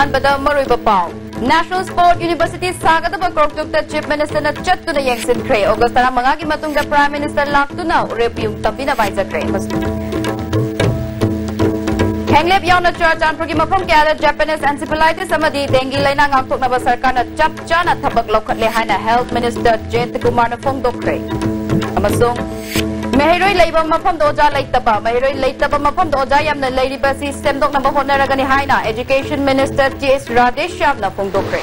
Ahanbada Maruiba Pau. National Sport University Sagadaba Kortukta Chief Minister na Chatuna Yangsin Kray. Augustara Mangagi Matunga Prime Minister Laktuna Repium Tabina Vaisa Kray. Henglep Yana Church and Progima Japanese encephalitis Samadi Dengi Lena Ngaktuk Sarkana Chapchana Tabak Lokat Lehana Health Minister Jent Kumar Fongdo Kray. Amasung Mahiroi Labor Mapam Doja Laitaba, Mahiroi Laitaba Mapam Doja Yam the Lady Bessie Semdok Nabahona Ragani Haina, Education Minister T.S. Radesh Shabna Fungdokre.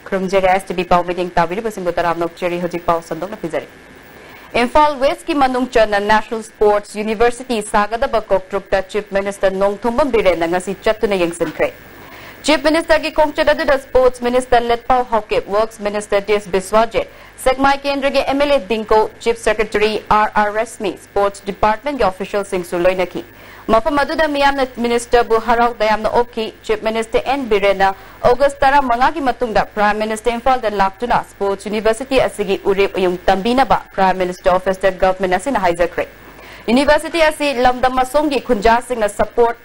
Krumjeri has to be Palmeting Tabi, Basimutaram no Cherry Hojik Pau Sandok Pizari. Imphal West ki manungchan na National Sports University sagada bakok trupta Chief Minister Nong Thumbam Biren na ngasi chatuna yangsin kray. Chief Minister ki kongchada da Sports Minister Letpau Hokip, Works Minister T.S. Biswaje, Sekmai Kendra ke MLA Dinko, Chief Secretary R.R. Resmi, Sports Department ke official sing suloy na ki. Mapamaduda miyam na Minister Buharau dayam na Oki, Chief Minister N. Birena, August tara mangagi matungda Prime Minister Imphal dan Laktuna Sports University asigi urip yung tambina ba Prime Minister Office of Government asin haiza kray. University asi lamdam masongi kunja sing na support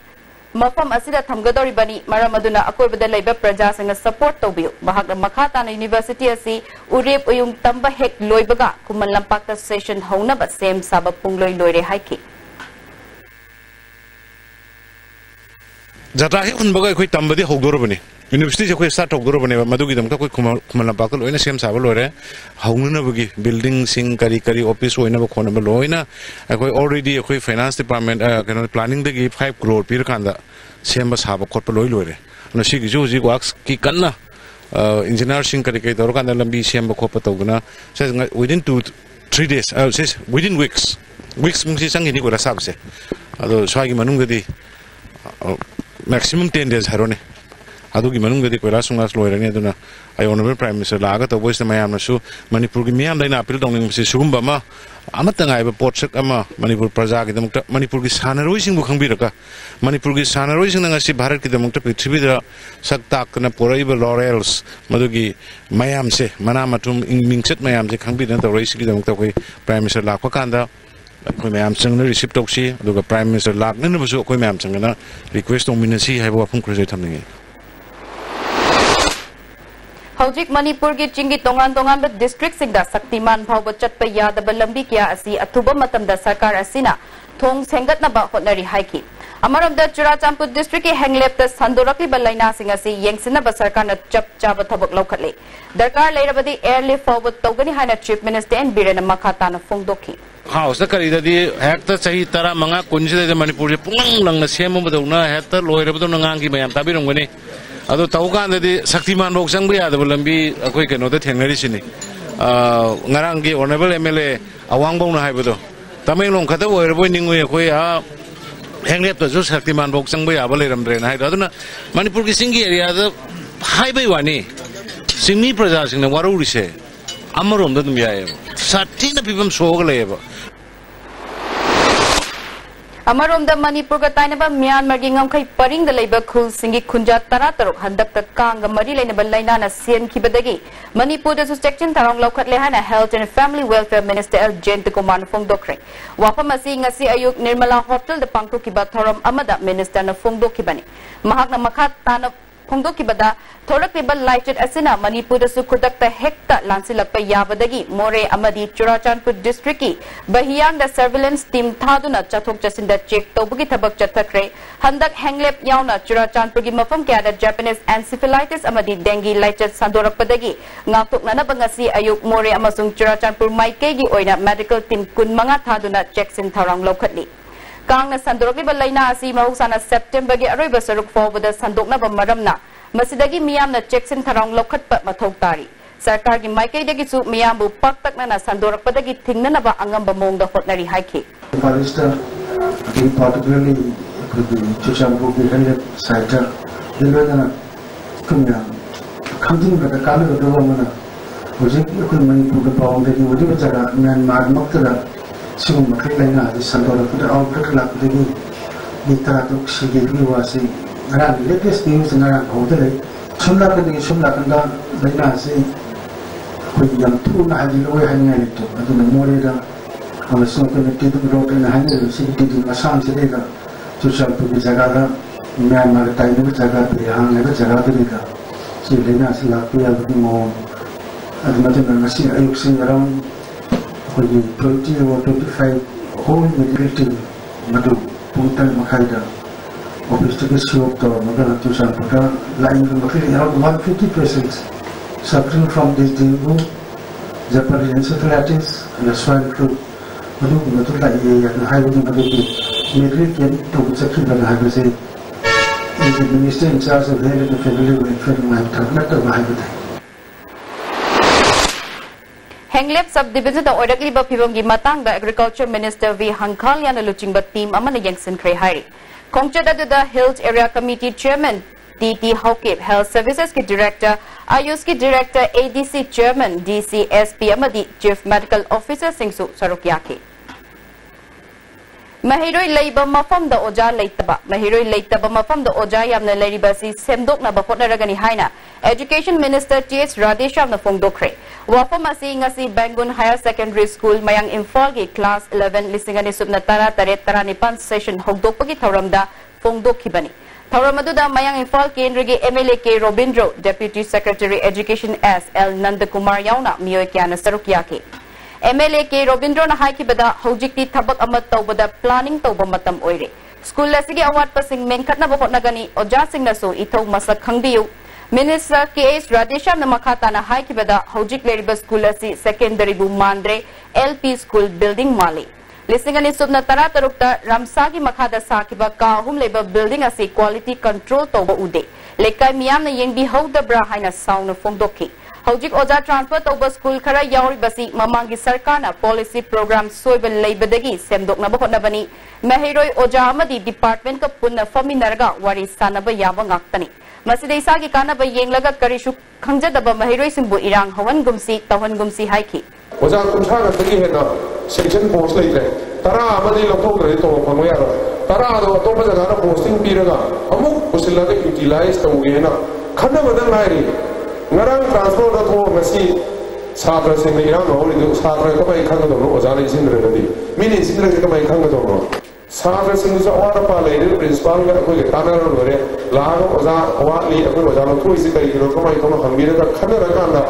mafam asida thamgadori bani maramaduna akoy bada laiba praja sing na support tobiyo. Bahag na makata na University asi urip yung tamba hek loibaga kumanlampak ta session hona ba same sabab pungloy loire haiki. Jatahi unbaga koi tambadi hogdoro bani. University koi start hogdoro bani. Madu gidam ka koi kumalapaka loina same sabab loire. Haungna bagi building sing kari office loina ba khona ba loina. Koi already koi finance department planning dagi 5 crore pir kanda same ba sabab khot pa loire. No sigi jo works ki kanna engineer sing kari dor kanda lambi same ba khot pa tawgna. Says within 2-3 days. Says within weeks mungsi sang ini ko rasab se. Ado swagi manung gadi maximum 10 days harone adugi manung gadi koira sungas loirani aduna I honorable Prime Minister laga to voice mayam na su Manipur gi miyam daina appeal dongning se sugumba ma amata ngai ba potsak ama Manipur praja gi damukta Manipur gi sanaroi sing bu khangbiraka Manipur gi sanaroi sing ngasi Bharat gi damukta prithvi da sakta kana porai ba laurels madugi mayam se mana matum mingset mayam se khangbi na to roi gi damukta koi Prime Minister lakwa kanda koi mayam chang na receive toksi aduga Prime Minister lak na bu su koi mayam chang na request nominacy hai ba phung khre thamni Haujik Manipur ki chingi tongan ba district singda saktiman phawba chatpa yadaba lambi kya asi athuba matamda sarkar asina thong sengat na ba hotnari haiki amaramda Churachampur district ki henglep ta sandorakli balaina singasi yengsina ba sarkar na chap chaba thabak lokhatle darkar leirabadi airlift forward togani haina Chief Minister N. Birena makhata na phongdokhi House the Karidadi, Hector Sahitara, Manga, Kunja, the Manipur, Pung, the same Madonna, Hector, Lawyer of the Nangi, and Tabirongani. Although Taukan, the Saktiman Boksangria, the Lambi, a quick and other Tengarisini. Narangi, Honorable MLA, Awangbo Haibudo. Tamilon Katawa, winning way, hang up the Saktiman Boksangria, Valeram Drain. I don't know. Manipur Singi area, the highway one, Simi Prajas in the Waruri say. Amarum doesn't be able. Satina people so labor. Amarum the Manipur Tainaba Myanmar Gingam Kai Paring the labor cool singi Kunja Tarataro, Handak Kanga Marila Balina, Sian Kibadagi. Manipur the section Tarong Lokat Lehana Health and Family Welfare Minister El Jent Command Fong Dokre. Wapama seeing a Ayuk Nirmala Hotel, the Panko Kibatorum Amada Minister of Fong Dokibani. Mahakna Makat Tana Pongdokibada, Thorakibal lighted Asina, Manipur the Sukudakta Hekta, Lansilapa Yabadagi, More Amadi, Churachanpur District, Bahiyang the surveillance team Taduna, Chatok Jacinda Chek, Tobuki Tabak Chatakre, Handak Hanglep Yauna, Churachanpur Gimafam Kada, Japanese encephalitis, Amadi Dengi, lighted Sandorapadagi, Ngatuk Nanabangasi, Ayuk More Amasung Churachanpur Maikegi, Oina, medical team Kunmanga Taduna, checks in Tarang locally. Kang na sandok ni balay na si mahusana September gi aroy ba saruk forward da sandok na bamaram na masidagi miyam na checks in tarang lokat pa mathog tari sarkar gi maikay dagi su miyam bu paktak na sandorak pa dagi tingna na ba angam bamong da hotnari haiki particularly Churachanpur Bihan sector dilwa na kumya khamjin ba ka le do mana project ko Manipur da pawang dagi wodi ba jaga Myanmar makta Sung Makrina, the Sandora put out the club the Nitaratuk Shigi was the latest news in our hotel. Sumla kanda laina se koi yang tu na haji loi hanya itu adu na more da amasung ke neti tu rote na hanya si ti asam se da social pu bi jaga da Myanmar tai ni jaga pe hang ne jaga pe da si laina se la pe adu mo adu na ten na si ayuk sing around koi 20 or 25 whole migrating madu putal makhaida office to show to magana to sanpata line around 150% suffering from this dengue, Japanese encephalitis, and swine flu. Madu la ye and highway madu migrate to section and highway is the minister in charge of health and family welfare and Henglep subdivision the Oidakli Bapivongi Matang, the Agriculture Minister V. Hankalian Luching team Amana Yangsen Krehari. Kongchada the Hills Area Committee Chairman DT Hawkip, Health Services ki Director, Ayush ki Director, ADC Chairman, DCSP Amadi, Chief Medical Officer Singsu Sarukyaki. Mahiroi Labor Mafam the Oja Laitaba, Mahiroi Laitaba Mafam the Oja Yamna Laribasi, Semdok na Bapotna Ragani Haina, Education Minister T.S. Radesham na Fongdokre, Wafamasi Ngasi Bangun Higher Secondary School, Mayang Infalgi, Class 11, Lisingani Subnatara, Taret Taranipan Session, Hogdokpagi Tauramda, Fongdokibani. Tauramaduda Mayang Infal Kendrigi MLA K. Robindro, Deputy Secretary Education S. L. Nandakumar Yauna, Miyoy Kiana Sarukyaki. MLA K. Robindro na haikibada, Hojikti Tabak Amat Taubada, Planning Taubamatam Oire. School Lasigi Awat Pasing Menkat na Bapot Nagani, Ojasing Naso, Ito Masak Hangdiyo. Minister K.S. Radesham na Makata na haikibada, Hojik Leriba School Lasi, Secondary Bumandre, LP School Building Mali. Lisingani subna taratarukta Ramsagi Makada Sakiba Kahum Labor Building as a quality control toba ude. Lekai miyam na yengbi hauda brahay na sound of Fongdoki. Hojik Oja Transfer Toba School Kara Yauri Basi Mamangi Sarkana Policy Program Soibel Labor Dagi Semdok na Bakot Nabani Mahiroi Oja Amadi Department ka Puna Faminarga Wari Sanaba Yabang Aktani. Masida Isagi Kana ba Yenglagat Karishu Kangjadaba Mahiroi Simbu Irang Hawan Gumsi Tawan Gumsi Haiki. Oja Kumshana Tagi Hena section post later. Tara Amadi Lopo Reto Pamoyaro. Tara the Topa posting Piraga. Amuk Pusilaga utilized the Uyena. Kana Madan Nairi. Narang transport at home, Messi Sadras in the Iran, only do Sadra Kamai Kanado, Ozana is in the Redi. Meaning Sidra Kamai Kanado. Sadras in the Orapa lady, Principal, Tana, Lago, Oza, Wali, Ozana, who is it? Kamai Kamira, Kanada.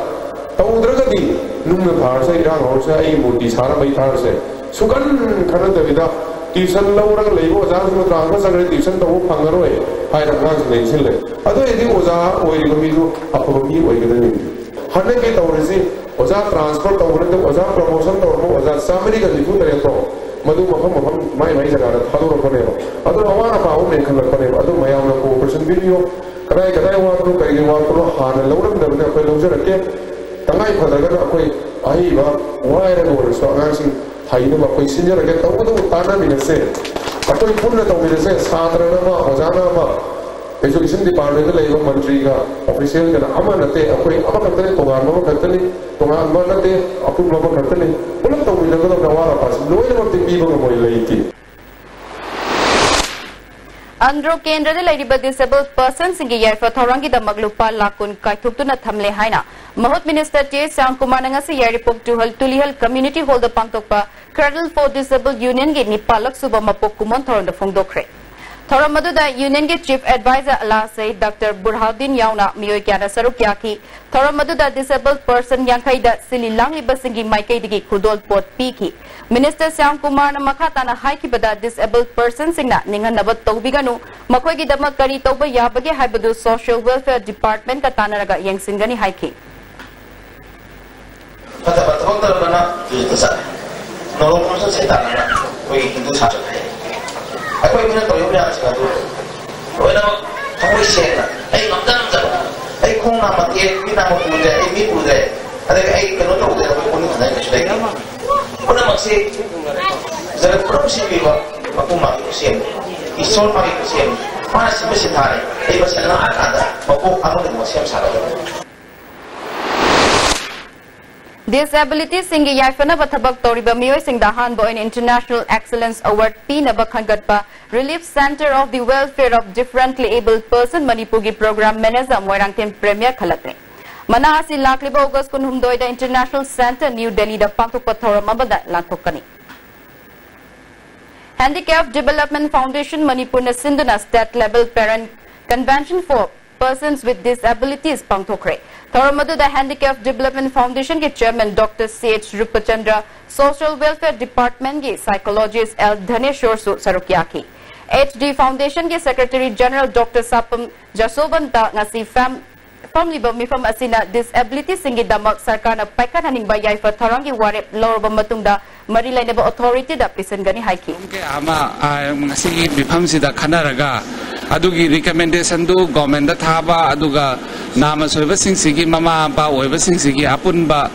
Taudagadi, Numa Parsa, Iran, also a Muti, Sarabai Tarse. Sukan Kanada, Tuition Laura Labo, Zazma Transfers and Tuition to Pangaroe, Higher Class in Chile. Other thing was our way to be a Pomi way to the Hanaki Taurisi, was our transport over the was our promotion or was our somebody that you put at all. Madu my Major, Hado Panero. Other Awana Pao make a Panero, other Mayama cooperation video. Can I want to pay you want to Han and Lauren the Pelosa again? Tangai Padaga, Aiva, why and so answering Haiduma, Senior again, Tana in a say. But we put it over the say, Satrama, Ozana, Education Department, Labor Mantriga, official and Amanate, Amanate, Tongano, Catani, Tongamanate, Apuma Catani, one of the windows of the Wara Pass, no one of the people of my lady. Andro Kendra the Lady but disabled persons in Gaya for Thorangi the Maglupa Lakun Kaitutuna Tamle Haina. Mahut Minister T. Sankumanangasi Yaripok to Tulihal Community Hall the Pantokpa, Cradle for Disabled Union Gate Nipalak Subamapokumon Toron the Fungdokre. Thoramadu the Union Gate Chief Advisor Allah say Dr. Burhauddin Yauna Miyoy Kiana Sarukyaki, Thoramadu the disabled person Yankaida Sililangi Basingi Maikaidigi Kudol Port Piki. Minister Syam Kumar na makata na haikibada disabled persons na ningan nabat taubiganu makoy gidama kari tauba yabage haibadu Social Welfare Department katanaraga yang singani haiki. Pada batang terana itu sah. Nolong masa saya tanah, kau Hindu satu hai. Aku ini nak tahu yang satu. Kau nama kamu siapa? Namdan nama. Kau nama dia, ini nama puja, ini puja. Ada kalau tahu dia nama pun ada yang sudah. Kuna maksi, jadi promosi biwa, aku maki kusian, isol maki kusian, mana sih masih thare, masih ada, aku dengan kusian sahaja. Disability singi yaifana bathabak toriba miyoi singda hanbo in International Excellence Award pinaba khangatpa Relief Center of the Welfare of Differently Abled Person Manipuri Program Manager Moirangten Premier Khalakne. Mana asi lakliba August kunhumdoi da International Center New Delhi da pangthokpa thoram abada lanthokani. Handicap Development Foundation Manipur na sinduna state level parent convention for persons with disabilities pangthokre. Thoramadu the Handicap Development Foundation ke chairman Dr. C.H. Rupachandra, Social Welfare Department ke psychologist L. Dhaneshwar Sarukyaki. HD Foundation ke Secretary General Dr. Sapam Jasovanta ngasi family mifam asina disability singi damak sarkar na paikan haning bayay fa tharangi warep lorba matungda marilay na authority da pisangani haiki. Okay, ama ngasi mifam sida khanaraga adugi recommendation do government da thaba aduga nama soiba singsigi mama ba oiba singsigi apunba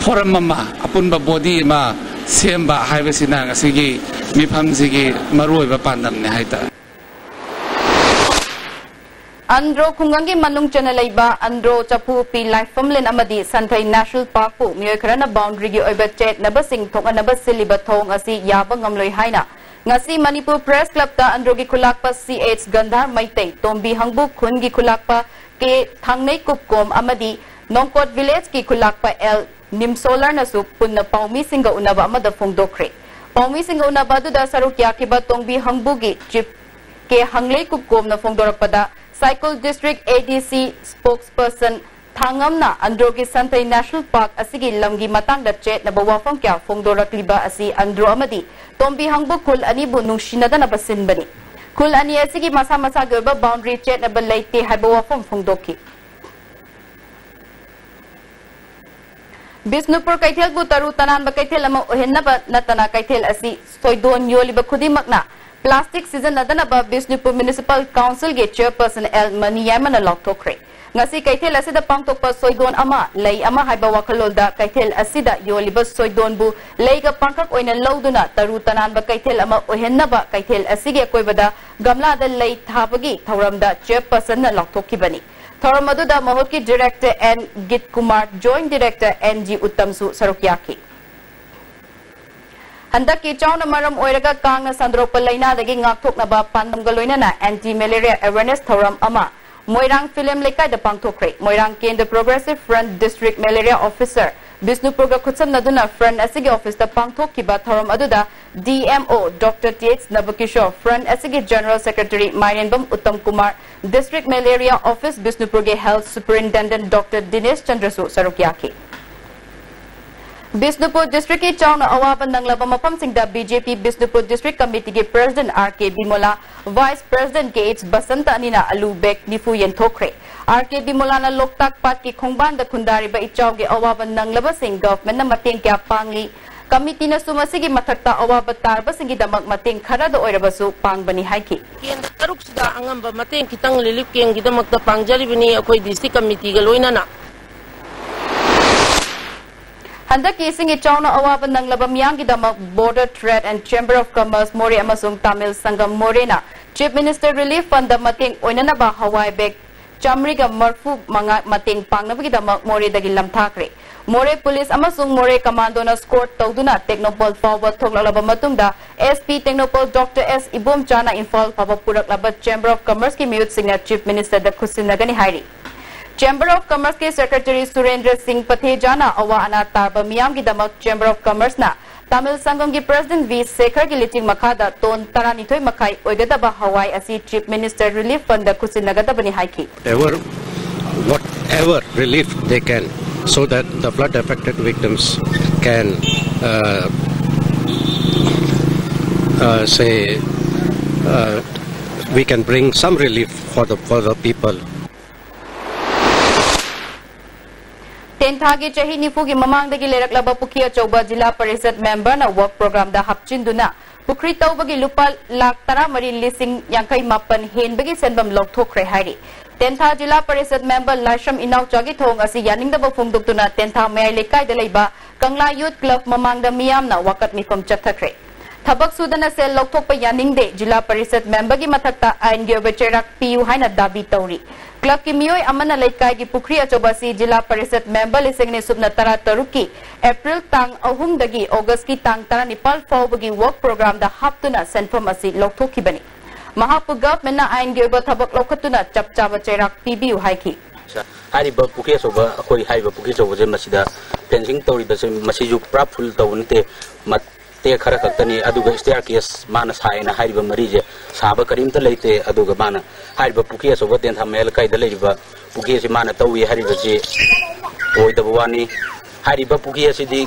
forum mama apunba body ma semba haiba sina ngasi mifam sigi maruiba pandam ne haita. Andro kungangi manung chanalaiba Andro chapu pi life family amadi Santhai National Park pu miyoi khara na boundary gi oiba chet naba sing thong naba siliba thong asi yaba ngamloi haina ngasi Manipur Press Club ta Andro gi khulakpa CH Gandhar Maitai Tombi Hangbu khun gi khulakpa ke thangnei kupkom amadi Nongkot Village gi khulakpa L Nimsolar na su punna paumi singa unaba amada phongdokre paumi singa unaba du da sarukya ki ba Tombi Hangbu gi chip ke hanglei kupkom na phongdorakpada Cycle District ADC spokesperson Thangamna Androgi Santhai National Park asigi lamgi matang da chet na bawafam kya phongdorakliba asi Andro amadi Tombi Hangbu kul ani bu nungsinada na basinbani kul ani asigi masa gaba boundary chet na balaite hai bawafam phongdoki Bisnupur kaithel bu taru tanan ba kaithel ama ohenna ba natana kaithel asi soidon yoliba khudimakna Plastic season nadanaba Bisnupur Municipal Council ge chairperson L Maniyaman Loktokre. Ngasi kaithel asida pangtokpa soidon ama lay ama haiba wakalolda kaithel asida yoliba soidon bu layga pangkak oina lawduna taru tanan ba kaithel ama ohennaba kaithel asige koibada gamla da lay thabagi thoramda chairperson na loktokibani. Thoramadu da mahotki director N Git Kumar, joint director NG Uttamsu Sarukyaki. Handak ki chauna maram oiraga kangna sandropa laina dagi ngakthok na ba pandam galoina na anti malaria awareness thoram ama Moirang film lekai da pangthokre Moirang Kendra Progressive Front District Malaria Officer Bisnupur ga khutsam naduna front asigi office da pangthok ki ba thoram aduda DMO Dr. TH Nabakishore Front asigi General Secretary Mainenbam Uttam Kumar District Malaria Office Bisnupur ge Health Superintendent Dr. Dinesh Chandrasu Sarukyaki Bisnupur District ke chauna awaban nanglaba mapam singda BJP Bisnupur District Committee ke President RK Bimola Vice President ke H Basanta Anina Alubek Nifu Yenthokre RK Bimola na Loktak Pat ki khongban da khundari ba ichaw ge awaban nanglaba sing government na mateng kya pangli committee na sumasigi mathakta awaba tarba singi damak mateng khara da oirabasu pangbani haiki Kendra taruk sida angamba mateng kitang lilip keng gidamak da pangjari bini akoi district committee ga loina na Handak ising ichauna awaban nanglaba miyangi damak Border Trade and Chamber of Commerce More amasung Tamil Sangam Morena Chief Minister Relief Fund da mating oinanaba Hawaii bag Chamriga Marfu manga mating pangnabagi damak More dagi lamthakre More Police amasung More Commando na escort tawduna Technopol forward thoklalaba matungda SP Technopol Dr. S Ibom Chana Infal papapurak Chamber of Commerce ki miyut singna Chief Minister da khusinagani hairi Chamber of Commerce ke Secretary Surendra Singh Pathejana awa ana tarba miyam ki damak Chamber of Commerce na Tamil Sangam ki President V Sekhar ki liting makhada ton taranithoi makai oigadaba Hawaii asi Chief Minister Relief Fund da kusinagadabani haiki whatever relief they can so that the flood affected victims can we can bring some relief for the people. Tenthagi chahi nifugi mamangdagi leraklaba pukhi achauba jila parisad member na work program da hapchinduna pukri taubagi lupa lakh tara mari lising yangkai mapan henbagi senbam lokthokre hairi Tentha jila parisad member Lasham Inaw Chagi thong asi yaning da bafungduktuna Tentha mayai lekai da leiba Kangla Youth Club mamangda miyam na wakat mifam chathakre Thabak sudana sel lokthokpa yaningde Jila Parisad member gi mathakta ain gi obecherak piu haina dabi tauri. Club ki mioi amana laikai gi pukri achobasi Jila Parisad member lisingni subna tara taruki April tang ahum dagi August ki tang tara nipal fawbagi work program da haptuna senfam asi lokthokibani. Mahapu government na ain gi oba thabak lokhatuna chapchaba cherak pibiu haiki. Hariba puki soba akoi hariba puki soba je masida fencing tauri base masiju prap full tawunte mat te khara khaktani aduga staircase mana saina hariba marije saba karimta leite aduga mana hariba puki soba ten thamel kai da leiba puki si mana tawi hariba ji oi da bawani hariba puki asidi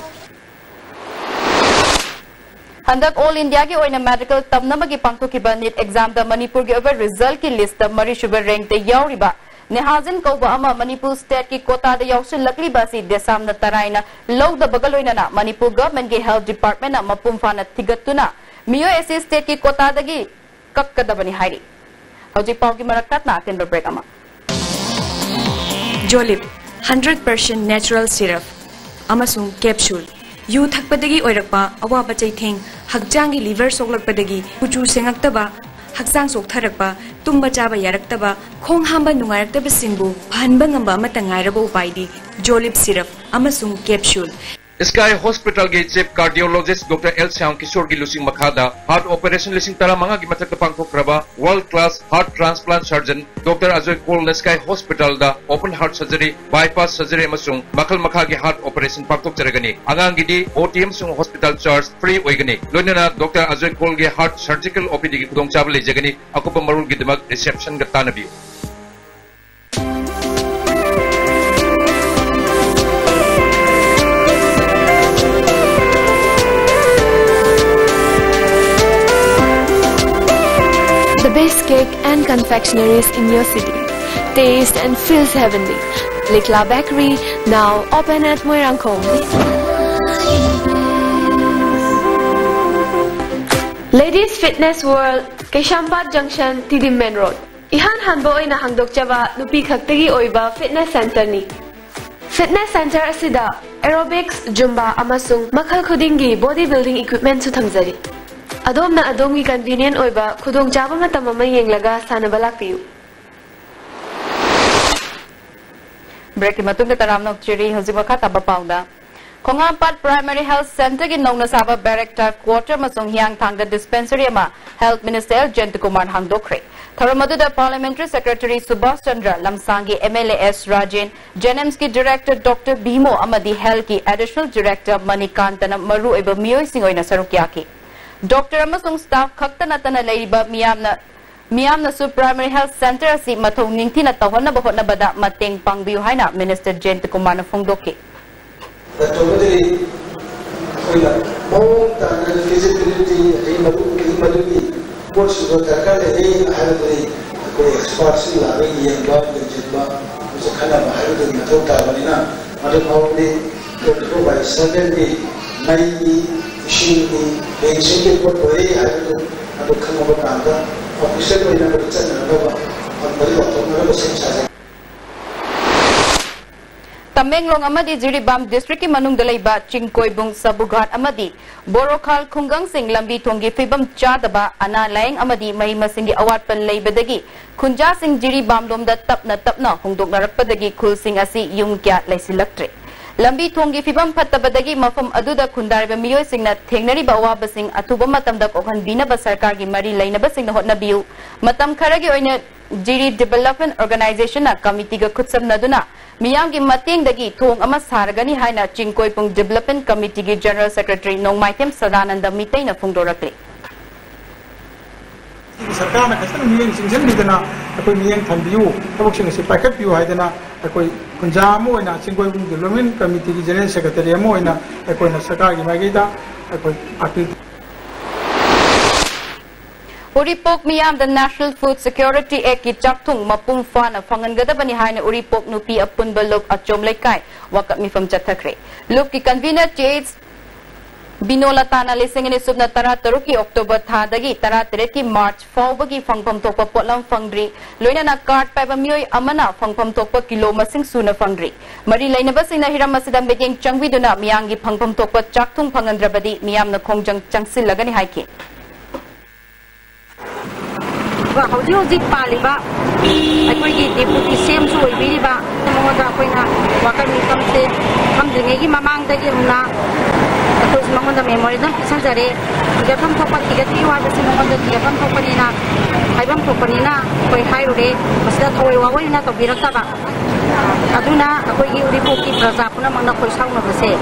Handak All India ki oina medical tamnama ki pangthokiba NEET exam da Manipur ki over result ki list da mari sugar rank te yauriba Nehazin kauba ama Manipur state ki kota da yausin lakli basi desam na taraina low da bagaloina na Manipur government ki health department na mapumfana tigatuna miyo esi state ki kota da gi kakkadabani hairi hauji pau ki maraktat na atin break ama Jolip 100% natural syrup amasung capsule yu thakpadagi oirakpa awaba chaitheng hakjang gi liver soklakpadagi kuchu sengaktaba Haksang soktarakpa, tumba chaba yaraktaba, khong hamba nungairaktaba singbu, phanba ngamba amata ngairaba upaidi, Jolip syrup, amasung capsule. Sky Hospital के chief cardiologist Dr. L. Syam Kishore की लुसिंग मखादा heart operation लिसिंग तरा मंगा की मथक पांगथोक रबा world class heart transplant surgeon Dr. Ajoy Kol Sky Hospital da open heart surgery bypass surgery अमसुंग मखल मखा की heart operation पांगथोक चरगनी अंगांग गिदी OTM सुंग hospital charge free ओइगनी लोनेना Dr. Ajoy Kol के heart surgical OPD की खुदोंग चावल ले जगनी अकुप मरुल की दिमाग reception गत्ता नबी The best cake and confectionaries in your city. Taste and feels heavenly. Likla Bakery, now open at Moirangkong. Ladies Fitness World, Keshampat Junction, Tidim Main Road. Ihan hanbo ay nahangdok chaba nupi khaktagi oiba fitness center ni. Fitness center asida aerobics, zumba amasung makhal khudingi bodybuilding equipment su thamjari. Adom ki convenient oiba khudong chaba matam ama yenglaga sanaba lakpiyu. Break ki matung taram nok chiri hojima kha taba pauda Khongampat Primary Health Center ki nongna saba Director Quarter masong hiang thangda dispensary ama Health Minister Jentakumar hangdokre Tharamadu da Parliamentary Secretary Subhash Chandra Lamsangi MLAS Rajan Jenems ki Director Dr. Bhimo amadi Health ki Additional Director Manikantana Maru eba miyoi singoina sarukyaki Doctor amasong staff khaktanatana leiba miyamna su Primary Health Center asi mathong ningthina tawhana bahotna bada mateng pangbiu haina Minister Jentakumar na phongdoki Totally, all the feasibility, what's the Takali, I have the experts in the Yamba, the Jibba, was a kind of a hybrid in the Totalina, I don't know the by suddenly 90, she being simply put away, I don't come over Kanda, or we said we never sent another on the same. Tamenglong amadi Jiribam district ki manung dalaiba Chingkoibung Sabughat amadi Borokhal Khungang Sing lambi thonggi fibam chadaba ana laing amadi mai masingi awat pan leibadagi Khunja Sing Jiribam lomda tapna hongdok narakpadagi khul sing asi yung kya laisilaktre lambi thonggi fibam phattabadagi mafam aduda khundarba miyoi singna thengnari bawa basing athuba matamda kokhan bina ba sarkar gi mari lainaba singna hotna biu matam kharagi oina Jiri Development Organization na committee ga khutsam naduna miyam gi mateng dagi thong ama sargani haina Chingkoipung Development Committee gi General Secretary 9.Pm Sadananda mitai na phongdorakle सरकार ने कसम मियंग सिंजन बिदना अकोई मियंग थंबियु तबक सिंग से पैकेट पियु हाइदना अकोई पंजाब मोइना चिंगोइबुंग डेवलपमेंट कमिटी की जनरल सेक्रेटरी मोइना अकोई न सरकार की मागेदा अकोई appeal Uripok miyam the National Food Security Act ki chakthung mapum fana phangangadabani haina Uripok nupi apun balok achom laikai wakat mifam chathakre look ki convener Binola Tana lising in Subna Tara Taruki October Thadagi Tara Tereki March Fawbagi Fangpam Topa Potlam Fangri Loina Card Pabamui Amana Fangpam Topa Kilo Masing Suna Fangri Mari Lainabasina Hiramasidam Being Changviduna Miyangi Pangpam Topa Chaktung Pangandrabadi Miyam the Kongjang Changsil Lagani Hike. Hauji Paliba, I could get the same so we be back the Moga Wakami come to Negi Mamang the Gimna, because Mamma the memory don't be Sanjare, Japan Property, get you are the same on the Japan Properina, Ivan Properina, by Highway, was that way away not of Birotaba. Aduna, a way you report Razapuna Monaco sound of the same.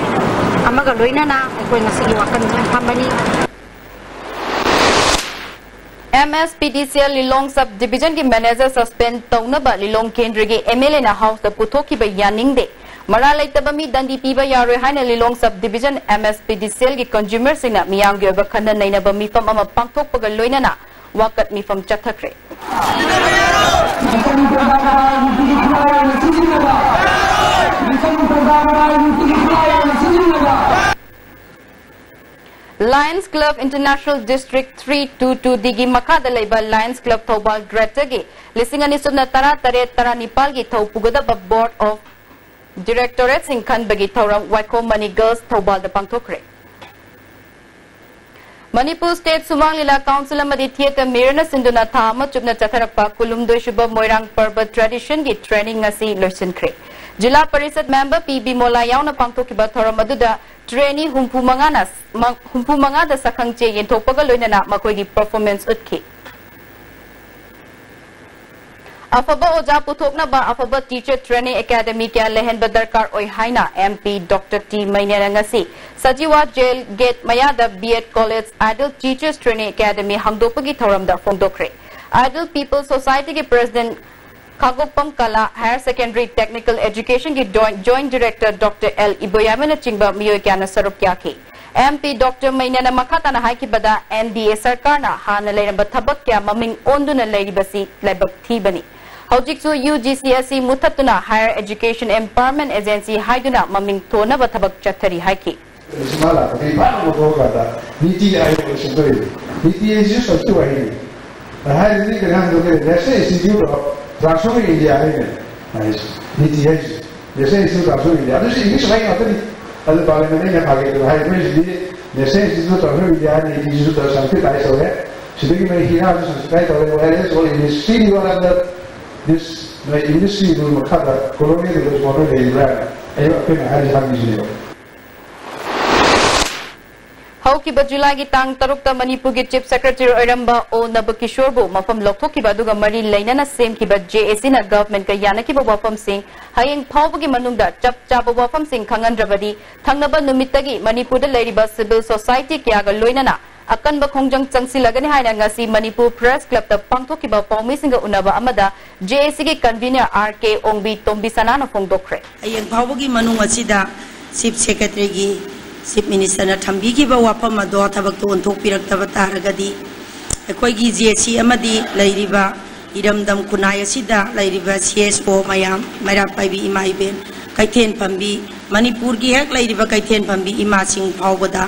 Amaga Luinana, I'm going to see Wakan Company. MSPDCL Lilong Subdivision की manager suspend तौनबा Lilong केंद्र के MLA ना house the पुथोकी बा यानिंग दे मरा लाइतबा मी दंडी पीबा यारोय हाइना Lilong subdivision MSPDCL की consumer सिंगना Meiyang गे बखन नैनबा मिफम अमा पांगथोकपगा लोइनाना वाकत मिफम चथखरे Lions Club International District 322 Digi Makada Labor Lions Club Thobal Gretagi Listing and Isuna Tara Tare Tara Nipalgi Topugada Board of Directorates in Kanbagi Tora Waiko Mani Girls Thobal the Pangtokre Manipur State Sumang Lila Council Amadi Theatre Mirana Sinduna Thama Chubna Chatharapa Kulum Doishuba Moirang Perba Tradition Gi Training Asi Lusin Kre Jila Parisad member PB Molayana Pangtokiba Thora Maduda Trainee Humpu Mangada Sakangche in Topaga Lunana Makogi performance utki. Afaba Oja Putokna ba Afaba Teacher Training Academy Kya Lehen Badarkar Oihaina MP Dr. T. Mainarangasi Sajiwa Jail Gate Mayada B.Ed College Adult Teachers Training Academy Hangdopagi Thoramda Fondokre. Adult People Society ke President Kagopam Kala Higher Secondary Technical Education की Joint Director Dr. L. Iboyamana Chingba Miyoy Kyana Sarukyaki MP Dr. Mainana Makatana Haiki Bada NDA Sarkarna Hana Lairamba Tabak Kya Maming Onduna Lairibasi Laibak Thibani Hojiksu UGCSE Mutatuna Higher Education Empowerment Agency Haiduna Maming Tona Batabak Chatari Haiki Ismala, the Ivan Mogata, Niti Ayushari, Niti is just a two way. I had to think around the Institute of Transforming India, NTH. They say Institute of Transforming India. This is like other parliament and high the same Institute of Transforming India, the Institute of something I saw there. She didn't make it out of the or in the city or under this industry will cover colonial was modern day brand. I have this. Haukiba July ki tang tarukta Manipur ki Chief Secretary Oiramba O Nabakishorbu mafam lokhokiba aduga mari lainana sem kiba JSC na government ka yana kiba wafam sing hayeng phawbagi manungda chap chaba wafam sing khangandrabadi thangnaba numittagi Manipur da lairiba civil society kya ga loinana akanba khongjang changsilagani haina ngasi Manipur Press Club ta pangthokiba pawmi singa unaba amada JSC ki convener RK Ongbi Tombi Sanana fongdokre hayeng phawbagi manung asida Chief Secretary gi Chief Minister na thambi ki ba wapam ado thabak to onthok pirak tabata ragadi ekoi gi JC amadi lairiba iramdam kunai asida lairiba CSO mayam maira paibi imai ben kaithen pambi Manipur gi hek lairiba kaithen pambi ima sing phawbada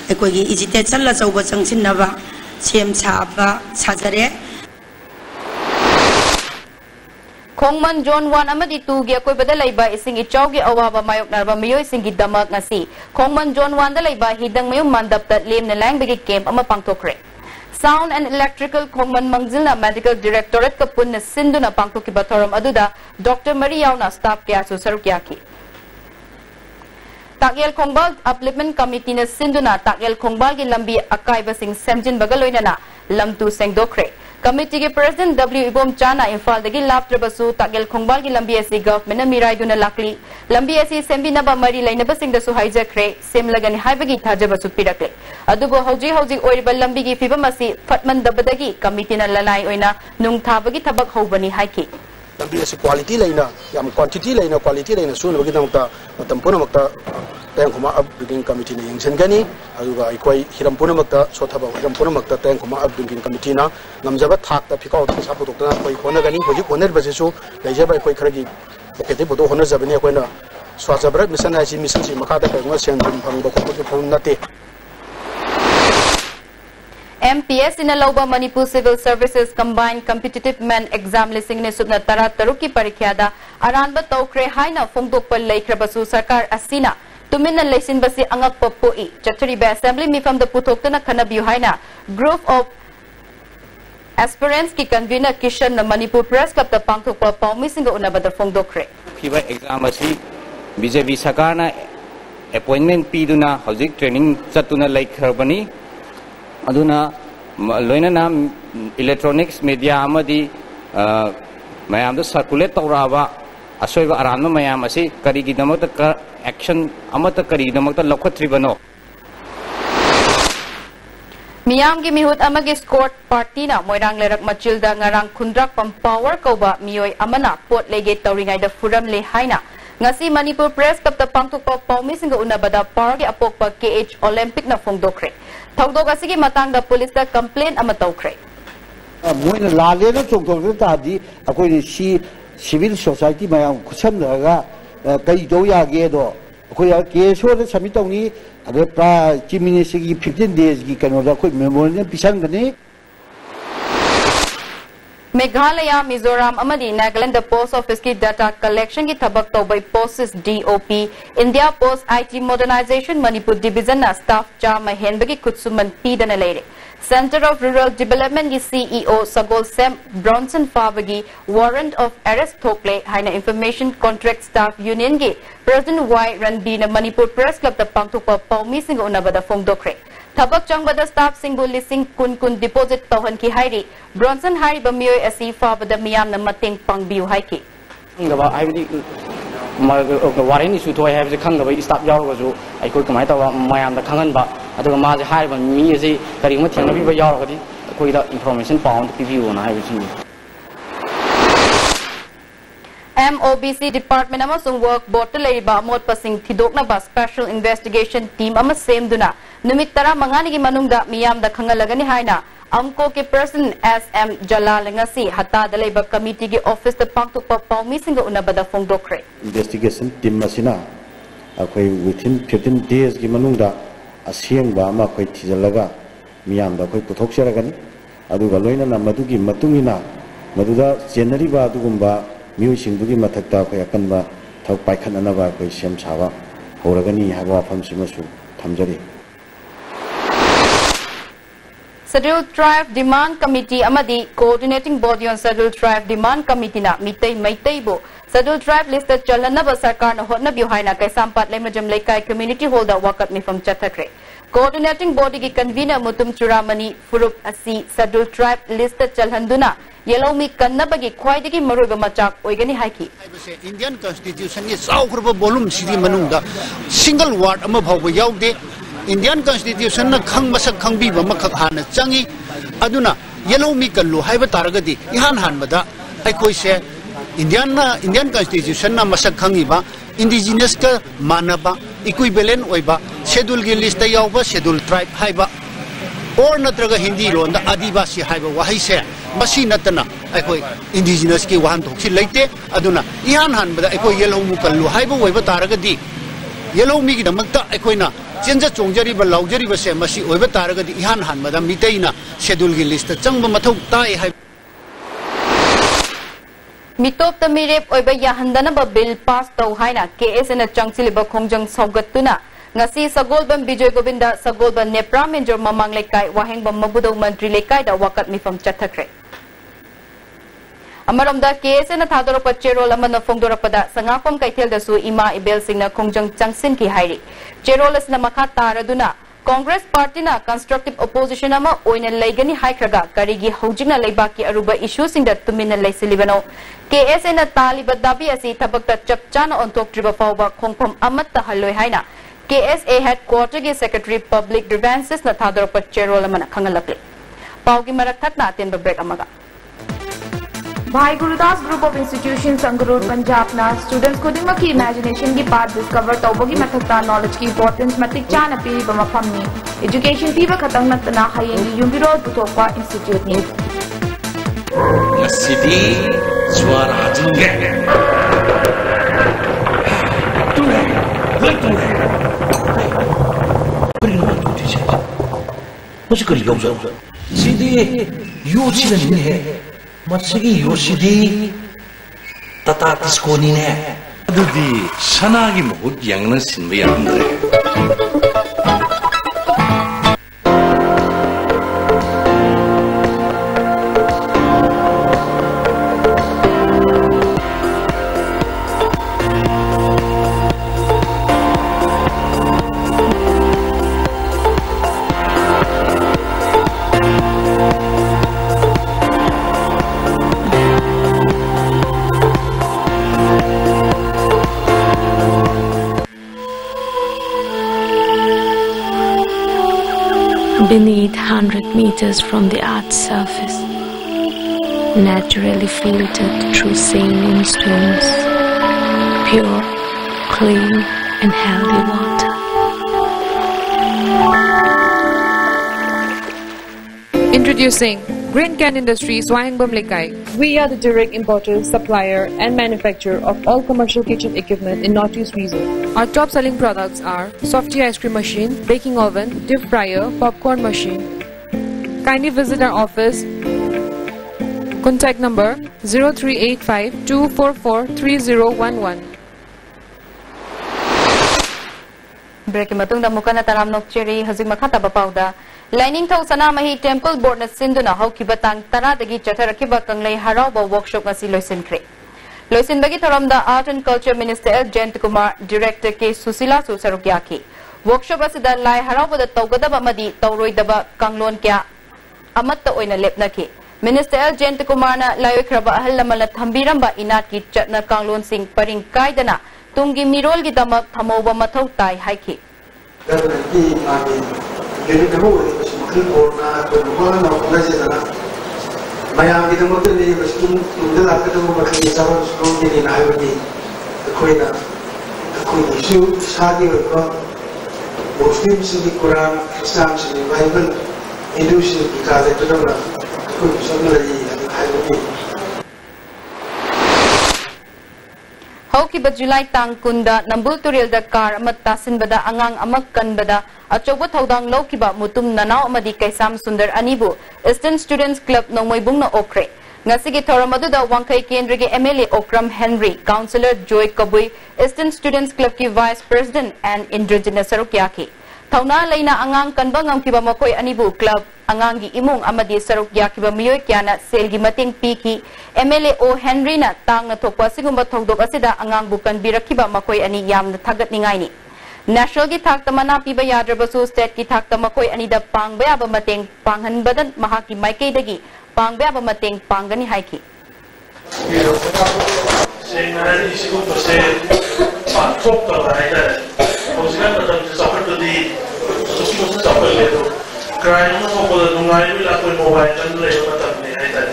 ekoi gi ijite challa chauba changsin naba sem chaba sajare Kongman John 1 amadi 2 gi akoi bada laiba ising ichaw gi awaba mayok narba miyoy singi damak ngasi Kongman John 1 da laiba hidang mayum mandap tat lem na lang bagi camp ama pangtokre Sound and Electrical Kongman Mangjil na Medical Directorate kapun na sindu na pangtoki batoram aduda Dr. Mariyaw na staff kya su sarukyaki Takyal Kongbal Upliftment Committee na sindu na Takyal Kongbal gi lambi akay basing semjin bagaloy na lamtu sengdokre Committee के President W. Ibom Chana Infal दगी लाप्त्र Basu तागेल खोंगबाल की लंबी ऐसी government ने Mirae दुना लाकली लंबी ऐसी सेम्बी नबा मरी लाइन बसिंग दसु हाइजक्रे सेम लगन हाइबगी थाज बसु पिरकले अदुबो हौजी हौजी ओइबल लंबी की फिबमसी फटमन दबदगी कमिटी न ललाई ओइना नुंग थाबगी थबक हौबनी हाइकी लंबी ऐसी क्वालिटी लाइना याम क्वांटिटी लाइना क्वालिटी लाइना सुन बगी नमता मतम पुनमक्ता tayang kuma upbuilding committee na yengsen gani aduga ikoi hiram punamakta sothaba hiram punamakta tayang kuma upbuilding committee na namjaba thak ta phikau ta sabu dokta koi khona gani hoji khoner bajesu laijaba koi kharagi okete bodo honer jabani koi na swachhabrat mission ai mission si makha ta koi sen phang ba ko phang nate MPS in Aloba Manipur Civil Services Combined Competitive Men Exam listing ne subna tara taruki parikyada aranba tawkre haina fongdokpa leikrabasu sarkar asina tuminna leisin basi angak popoi chachari ba assembly mifam da putoktana khanabiu haina group of aspirants ki convener Kishan na Manipur Press Club ta pangthokpa paumi singa unabada fongdokre kiba exam asi BJP sarkarna appointment piduna hojik training chatuna leikrabani aduna loina nam electronics media amadi mayam da circulate tawraba asoiba aranma mayam asi karigi damakta action amata kari damakta lokhatribano Miyam gi mihut amagi scored party na moirang lerak machilda ngarang khundrak pam power koba mioi amana pot lege tawringai da furam le haina ngasi Manipur Press Club ta pangthokpa paumi singa unabada park apokpa KH Olympic na fongdokre thongdok asigi matang da police da complaint ama tawkre moina lale na chongthok ta di akoi si civil society mayam khusam daga kai do ya ge do akoi ke so da submit tawni ade pra chief minister gi 15 days gi kano da akoi memorial pisan gani Meghalaya, Mizoram, amadi Nagaland the post office ki data collection ki thabak tawbai posts DOP India Post IT Modernization Manipur Division na staff cha mahenbagi kutsuman pidana leire Center of Rural Development ki CEO Sagol Sem Bronson Fabagi warrant of arrest thokle haina information contract staff union ki President Y Ranbi na Manipur Press Club ta pangthokpa paumi singa unabada fongdokre Thabak changbada staff singbu lising kun deposit tawhan ki hairi Bronson hari bamioi asi fabada miyam na mating pangbiu haiki ngaba aibdi warin isu thoi haibse khangaba staff yawragasu aikoi kamai tawa mayam da khangan ba aduga ma je hariba mi ase kari ma thengna bi ba yawragadi koi da information pound pibiu na haibsi MOBC Department amasung work board leiba amot pasing thidokna ba special investigation team ama semduna numit tara mangani gi manungda miyam da khangalagani haina amko ke person SM Jalal ngasi hata da leiba committee gi office da pangthokpa paumi singa unabada fongdokre investigation team masina akoi within 15 days gi manungda asieng ba ma koi thijalaga miyam da koi puthokseragani aduga loina na madugi matungina maduda January ba adugumba miuisingdugi mathakta ko yakanba thau paikhanana ba ko sem sawa horagani haba famsimasu thamjari Scheduled Tribe Demand Committee amadi coordinating body on Scheduled Tribe Demand Committee na mitai maitai bo Scheduled Tribe list chalana ba sarkar na hotna biu haina kai sampat lemajam lekai community holder wakat mifam chathakre coordinating body ki convener mutum churamani furup asi Scheduled Tribe list chalhanduna yellow mi kannabagi khwaidagi maruba machak oigani haiki Indian Constitution ni saukrba volume sidi manungda single word ama bhawba yaude Indian Constitution na khang masak khang bi ba makhak hana changi aduna yellow mi kallu haiba taragadi ihan hanbada aikoi se Indian Constitution na masak khangi ba indigenous ka manaba equivalent oiba schedule gi list yauba schedule tribe haiba or natraga hindi ron da adivasi haiba wahai se masi natana aikoi indigenous ki wahan thoksi leite aduna ihan hanbada aikoi yellow mu kallu haiba oiba taragadi yellow mi gi damakta aikoi na chenja chongjari ba laujari ba se masi oiba taragadi ihan hanbada miteina schedule gi list changba mathau tai hai Mitop tamirep oiba yahandana ba bill pass tau haina KS na changchili ba khongjang saugatuna ngasi sagolbam Bijoy Govinda sagolbam Nepra Menjor mamang lekai wahengbam mabudo mantri lekai da wakat mifam chathakre Amaramda KS na thadorapa cherol amana fongdorapada sangafam kaithel da su ima ibel singna khongjang changsin ki hairi cherolas na makha taraduna Congress Party na constructive opposition ama oina leigani haikraga karigi hojingna leibaki aruba issue sing da tumina leisilibano KS na taliba dabi asi thabakta chapchana ontok triba fawba khongpham amatta haloi haina KSA headquarter gi secretary public grievances na thadorpa cherol amana khangalakle paugi marak thatna tenba break amaga Bhai Gurudas Group of Institutions Sangrur Punjab na students khudima ki imagination ki path discover tawbogi mathakta knowledge ki importance matik chana pi ba mafamni education pi ba khatang natna hayeng yumbiro butokwa institute ni City swar hajinge tu hai मसीदी योसिदनी है मसीगी योसिदी तता तिस्कोनी ने अदुदी सनागी महुत यांगना सिनबे यामद्रे Beneath 100 meters from the Earth's surface, naturally filtered through saline stones, pure, clean and healthy water. Introducing Green Can Industries Swangbam Lekai. We are the direct importer, supplier and manufacturer of all commercial kitchen equipment in Northeast region. Our top selling products are softy ice cream machine, baking oven, deep fryer, popcorn machine. Kindly visit our office. Contact number 0385 244 3011. Break matungda mukana taram nok cheri hazing makata bapauda Lining Thau Sanamahi Temple Board na sinduna haukiba tang taradagi chatharakiba kanglei harauba workshop ngasi loisinkhre. Loisinbagi tharamda Art and Culture Minister L. Jayant Kumar, Director K. Susila Susarukyaki. Workshop asida lai harauba da taugadaba amadi tauroidaba kanglon kya amatta oina lepnaki. Minister L. Jayant Kumar na layoikraba ahal lamal na thambiramba inat ki chatna kanglon sing paring kaidana tungi mirol gi damak thamauba mathau tai haiki. Jadi kamu ini mesti corona berubah nak bukan saja. Mayang kita mesti ni mesti mungkin aku tu mesti cara sebelum ini naik ni. Kau isu sahagi berapa Muslim sini Quran, Islam sini Bible, Hindu sini kita ada tu lah. Kau isu ni lagi naik ni. Haukiba July tang kunda nambul turil da kar amat tasin bada angang amak kan bada achoba thaudang laukiba mutum nanau amadi kaisam sundar anibu Eastern Students Club nongmoi bungna okre ngasigi thoramadu da wangkai kendra ge MLA Okram Henry Councillor Joy Kabui Eastern Students Club ki Vice President and Indrojina Sarukyaki thauna leina angang kanba ngamkiba makoi anibu club angangi imung amadi Sarukyaki ba miyoy kyana selgi mating piki MLA O Henry na tang na thokpa sigumba thodok asida angang bukan birakiba makoi ani yamna thagat ningai ni National ki thak tamana piba yadrabasu state ki thak tamakoi ani da pangbaya ba mateng panghan badan mahaki maikei dagi pangbaya ba mateng pangani haiki Senari sigumba se patok ka haida Osigan batam safar tadi susu safar ledo crime no ko da nungai bila ko mobile tan le batam ni haida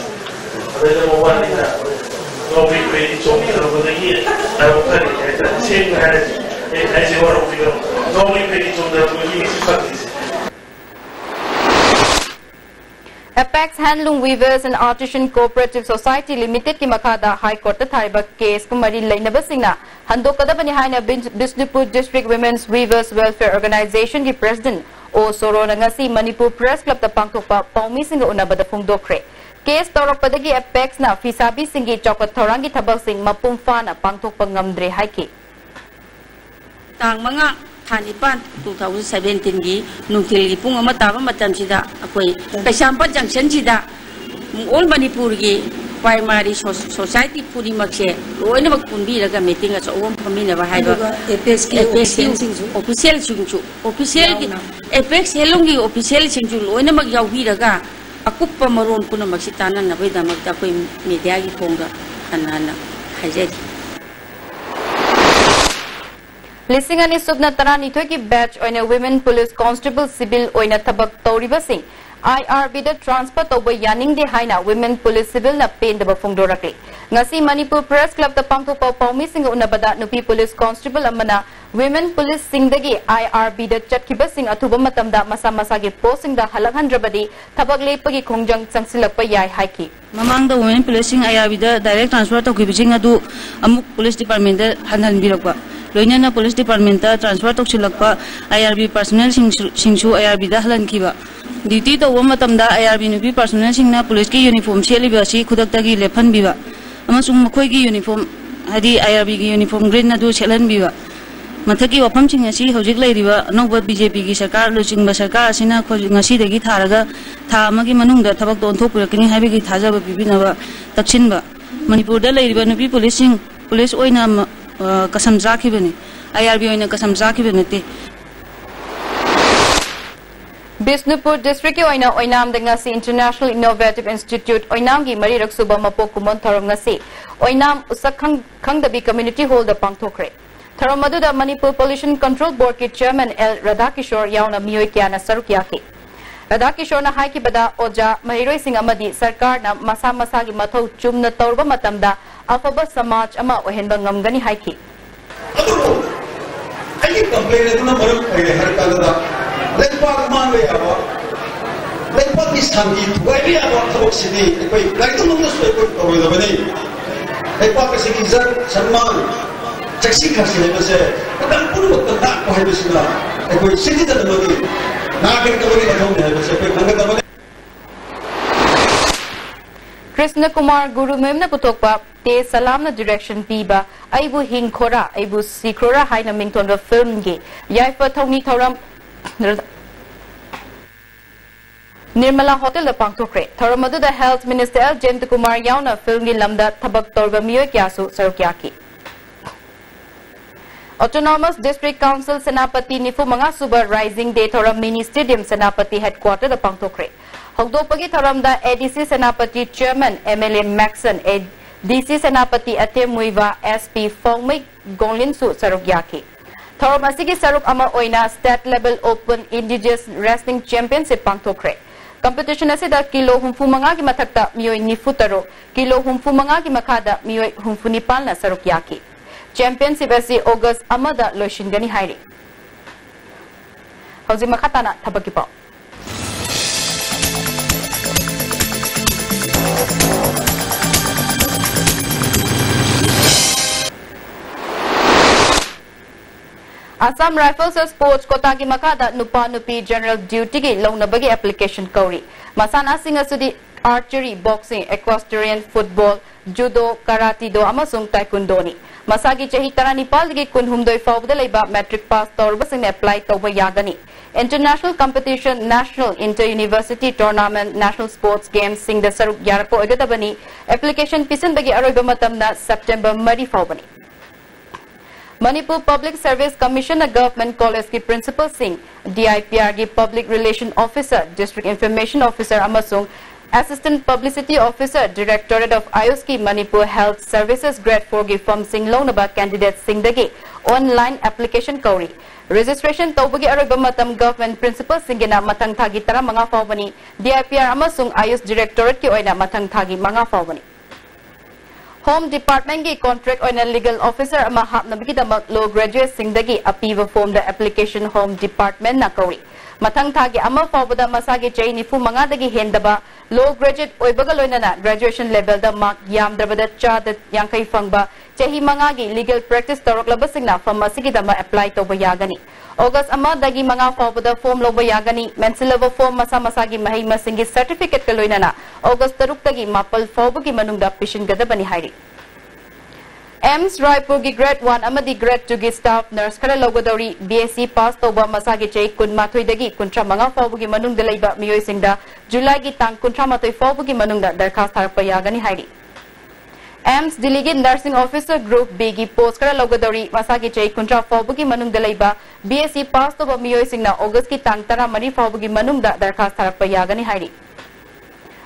ada mobile ni na no bi pe chomi ro ko dagi ayo kari haida sen haida ऐसे और figure normally peri चोंदर को ये सिखाती है Apex Handloom Weavers and Artisan Cooperative Society Limited ki makada High Court ta thaiba case kumari lainaba singna handokada bani haina Bishnupur District Women's Weavers Welfare Organization ki President O Sorona ngasi Manipur Press Club ta pangthokpa paumi singa unabada phungdokre case torokpadagi Apex na fisabi singi chokot thorangi thabak sing mapum fana pangthokpa ngamdre haiki tang manga thanipan 2017 gi nungtil gi pung ama taba matam sida akoi Kaishampa junction sida all Manipur gi primary society puri makse loina mak punbi raga meeting aso om phamina ba haiba Apex official singju official gi Apex helongi official singju loina mak yawi raga akuppa maron kuna maksitana na bai damak ta koi media gi ponga anana haje Lisingani subna tarani thoki batch oina women police constable civil oina thabak tawriba sing IRB da transfer tawba yaning de haina women police civil na pen da phungdorakle ngasi Manipur Press Club ta pangthokpa paumi sing unabada nupi police constable amana women police sing dagi IRB da chatkiba sing athuba matamda masa masa ge posting da halakhandrabadi thabak lepagi khongjang changsilakpa yai haiki mamang da women police sing IRB da direct transfer tawki bising adu amuk police department da hanhan birakba लोइनना police department transfer तौसिलक्पा IRB personnel सिंगसु IRB दा हलनखिबा duty तौबा मतमदा IRB नुपी personnel सिंगना police की यूनिफॉर्म सेलिबा असि खुदक्तगी लेफनबिबा अमसुंग मखोयगी यूनिफॉर्म हदी आईआरबी की यूनिफॉर्म ग्रीन अदु सेलनबिबा मथकी वफमसिंग असि हौजिक लैरिबा अनौबा बीजेपी की सरकार लुचिंगबा सरकार असिना ngasi थारगा था अमगी मनुंगदा थबक दोनथोपुरकनी हाबिगी थाजबा पिबिनबा तक्सिनबा मणिपुरदा लैरिबा नुपी पुलिस ओइना कसम जाखिबने आईआरबी ओइना कसम जाखिबे नते Bisnupur district ki oinam de ngasi International Innovative Institute oinam gi mari raksuba mapok kumon tharom ngasi oinam usakhang khangdabi community hall da pangthokre tharom madu da Manipur Pollution Control Board ki chairman L Radhakishore yauna miyoi kyana sarukya ki Radhakishore na hai ki bada oja mahiroi sing amadi sarkar na masa masa gi mathau chumna tawba matamda afaba samaj ama ohenba ngamgani hai ki ai complain aduna maru ai har kalada लेकिन मान ले अब लेकिन इस थांगी वही भी अब थोक सिद्धि कोई लाइट तो मुझे सोच कोई तो वो बने लेकिन किसी की इज्जत सम्मान टैक्सी खासी है वैसे तो पूर्ण वक्त तक कोई भी सुना कोई सिद्धि तो नहीं नागरिक तो नहीं बताऊँ है वैसे कोई अंगत तो नहीं Krishna Kumar Guru Memna Putokpa te salamna direction piba aibu hingkhora aibu sikrora haina mingtonba film ge yaifa thongni thoram Nirmala Hotel the Pangthokre Tharamadu the Health Minister L Jayant Kumar yauna film gi lamda thabak torba miyoi kyasu sarukyaki Autonomous District Council Senapati Nifu Manga Suba Rising Day Thoram Mini Stadium Senapati Headquarter the Pangthokre Hogdopagi Tharamda ADC Senapati Chairman MLA Maxon DC Senapati Atemuiva SP Fongmei Gonglin Su sarukyaki Thoram asigi saruk ama oina state level open indigenous wrestling championship pangthokre competition asida kilo humfu manga gi mathakta miyoi nifu taro kilo humfu manga gi makhada miyoi humfu nipal na saruk yaki championship asi august amada loishingani hairi hauji makhatana thabaki pa Assam Rifles Sports Kota ki makada nupa nupi general duty ki launabagi application kauri masana sing asudi archery boxing equestrian football judo karate do amasung taekwondo ni masagi chahi taranipal gi kunhumdoi fawda leiba metric pass tawba sing apply tawba yagani international competition national inter university tournament national sports games sing the saruk yarako egadabani application pisan bagi aroiba matamna september mari fawbani Manipur Public Service Commissioner Government College ki Principal Singh, DIPR ki Public Relation Officer, District Information Officer Amasung, Assistant Publicity Officer, Directorate of Ayush ki Manipur Health Services Grade 4 ki From Singh Lounaba Candidate Singh dagi online application kauri. Registration tawbagi aroiba matam Government Principal Singh na matang thagi tara mga fawbani, DIPR Amasung Ayush Directorate ki oina matang thagi mga fawbani. Home Department ki contract oina legal officer ama hapnabigi damak law graduate singdagi apiva form the application Home Department na kauri mathang thagi ama fawbada masagi chai nifu manga dagi hendaba law graduate oibaga loinana graduation level da mark yamdrabada cha da yankai fangba chahi manga gi legal practice toroklaba singna pharmacy gi dama apply toba yagani August ama dagi manga fawbada form loba yagani mensilava form masa masagi mahi masingi certificate ka loinana August taruk dagi mapal fawbagi manungda pishin gadabani hairi Ems Raipur ki grade 1 amadi grade 2 ki staff nurse khara logodori BSc pass toba masagi chei kunmathoi dagi kuntra manga fawbugi manung delaiba miyoi singda July ki tang kuntra mathoi fawbugi manungda darkhas tharpa yagani hairi Ems Delegate Nursing Officer Group B ki post khara logodori masagi chei kuntra fawbugi manung delaiba BSc pass toba miyoi singna August ki tang tara mari fawbugi manungda darkhas tharpa yagani hairi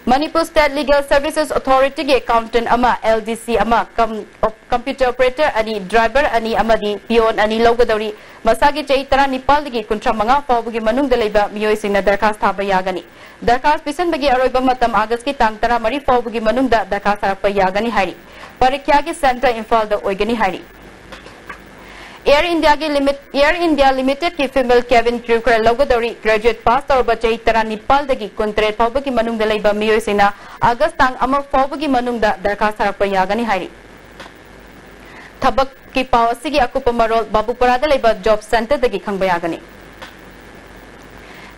Manipur State Legal Services Authority ki accountant ama LDC ama computer operator ani driver ani amadi pion ani logadori masagi chei tara nipal gi kuntra manga fawbugi manung delaiba miyoi singna darkhas thaba yagani darkhas pisan bagi aroiba matam August ki tang tara mari fawbugi manung da darkhas tharpa yagani hairi parikya ki center Imphal da oigani hairi Air India Limited ki female cabin crew kara logodori graduate pass tawba chei tara nipal dagi kuntre fawbugi manung delaiba miyoi singna August tang ama fawbugi manung da darkhas tharpa yagani hairi Tabak ki pawasi ki akupa marol babu parada leba job center dagi khangbayagani.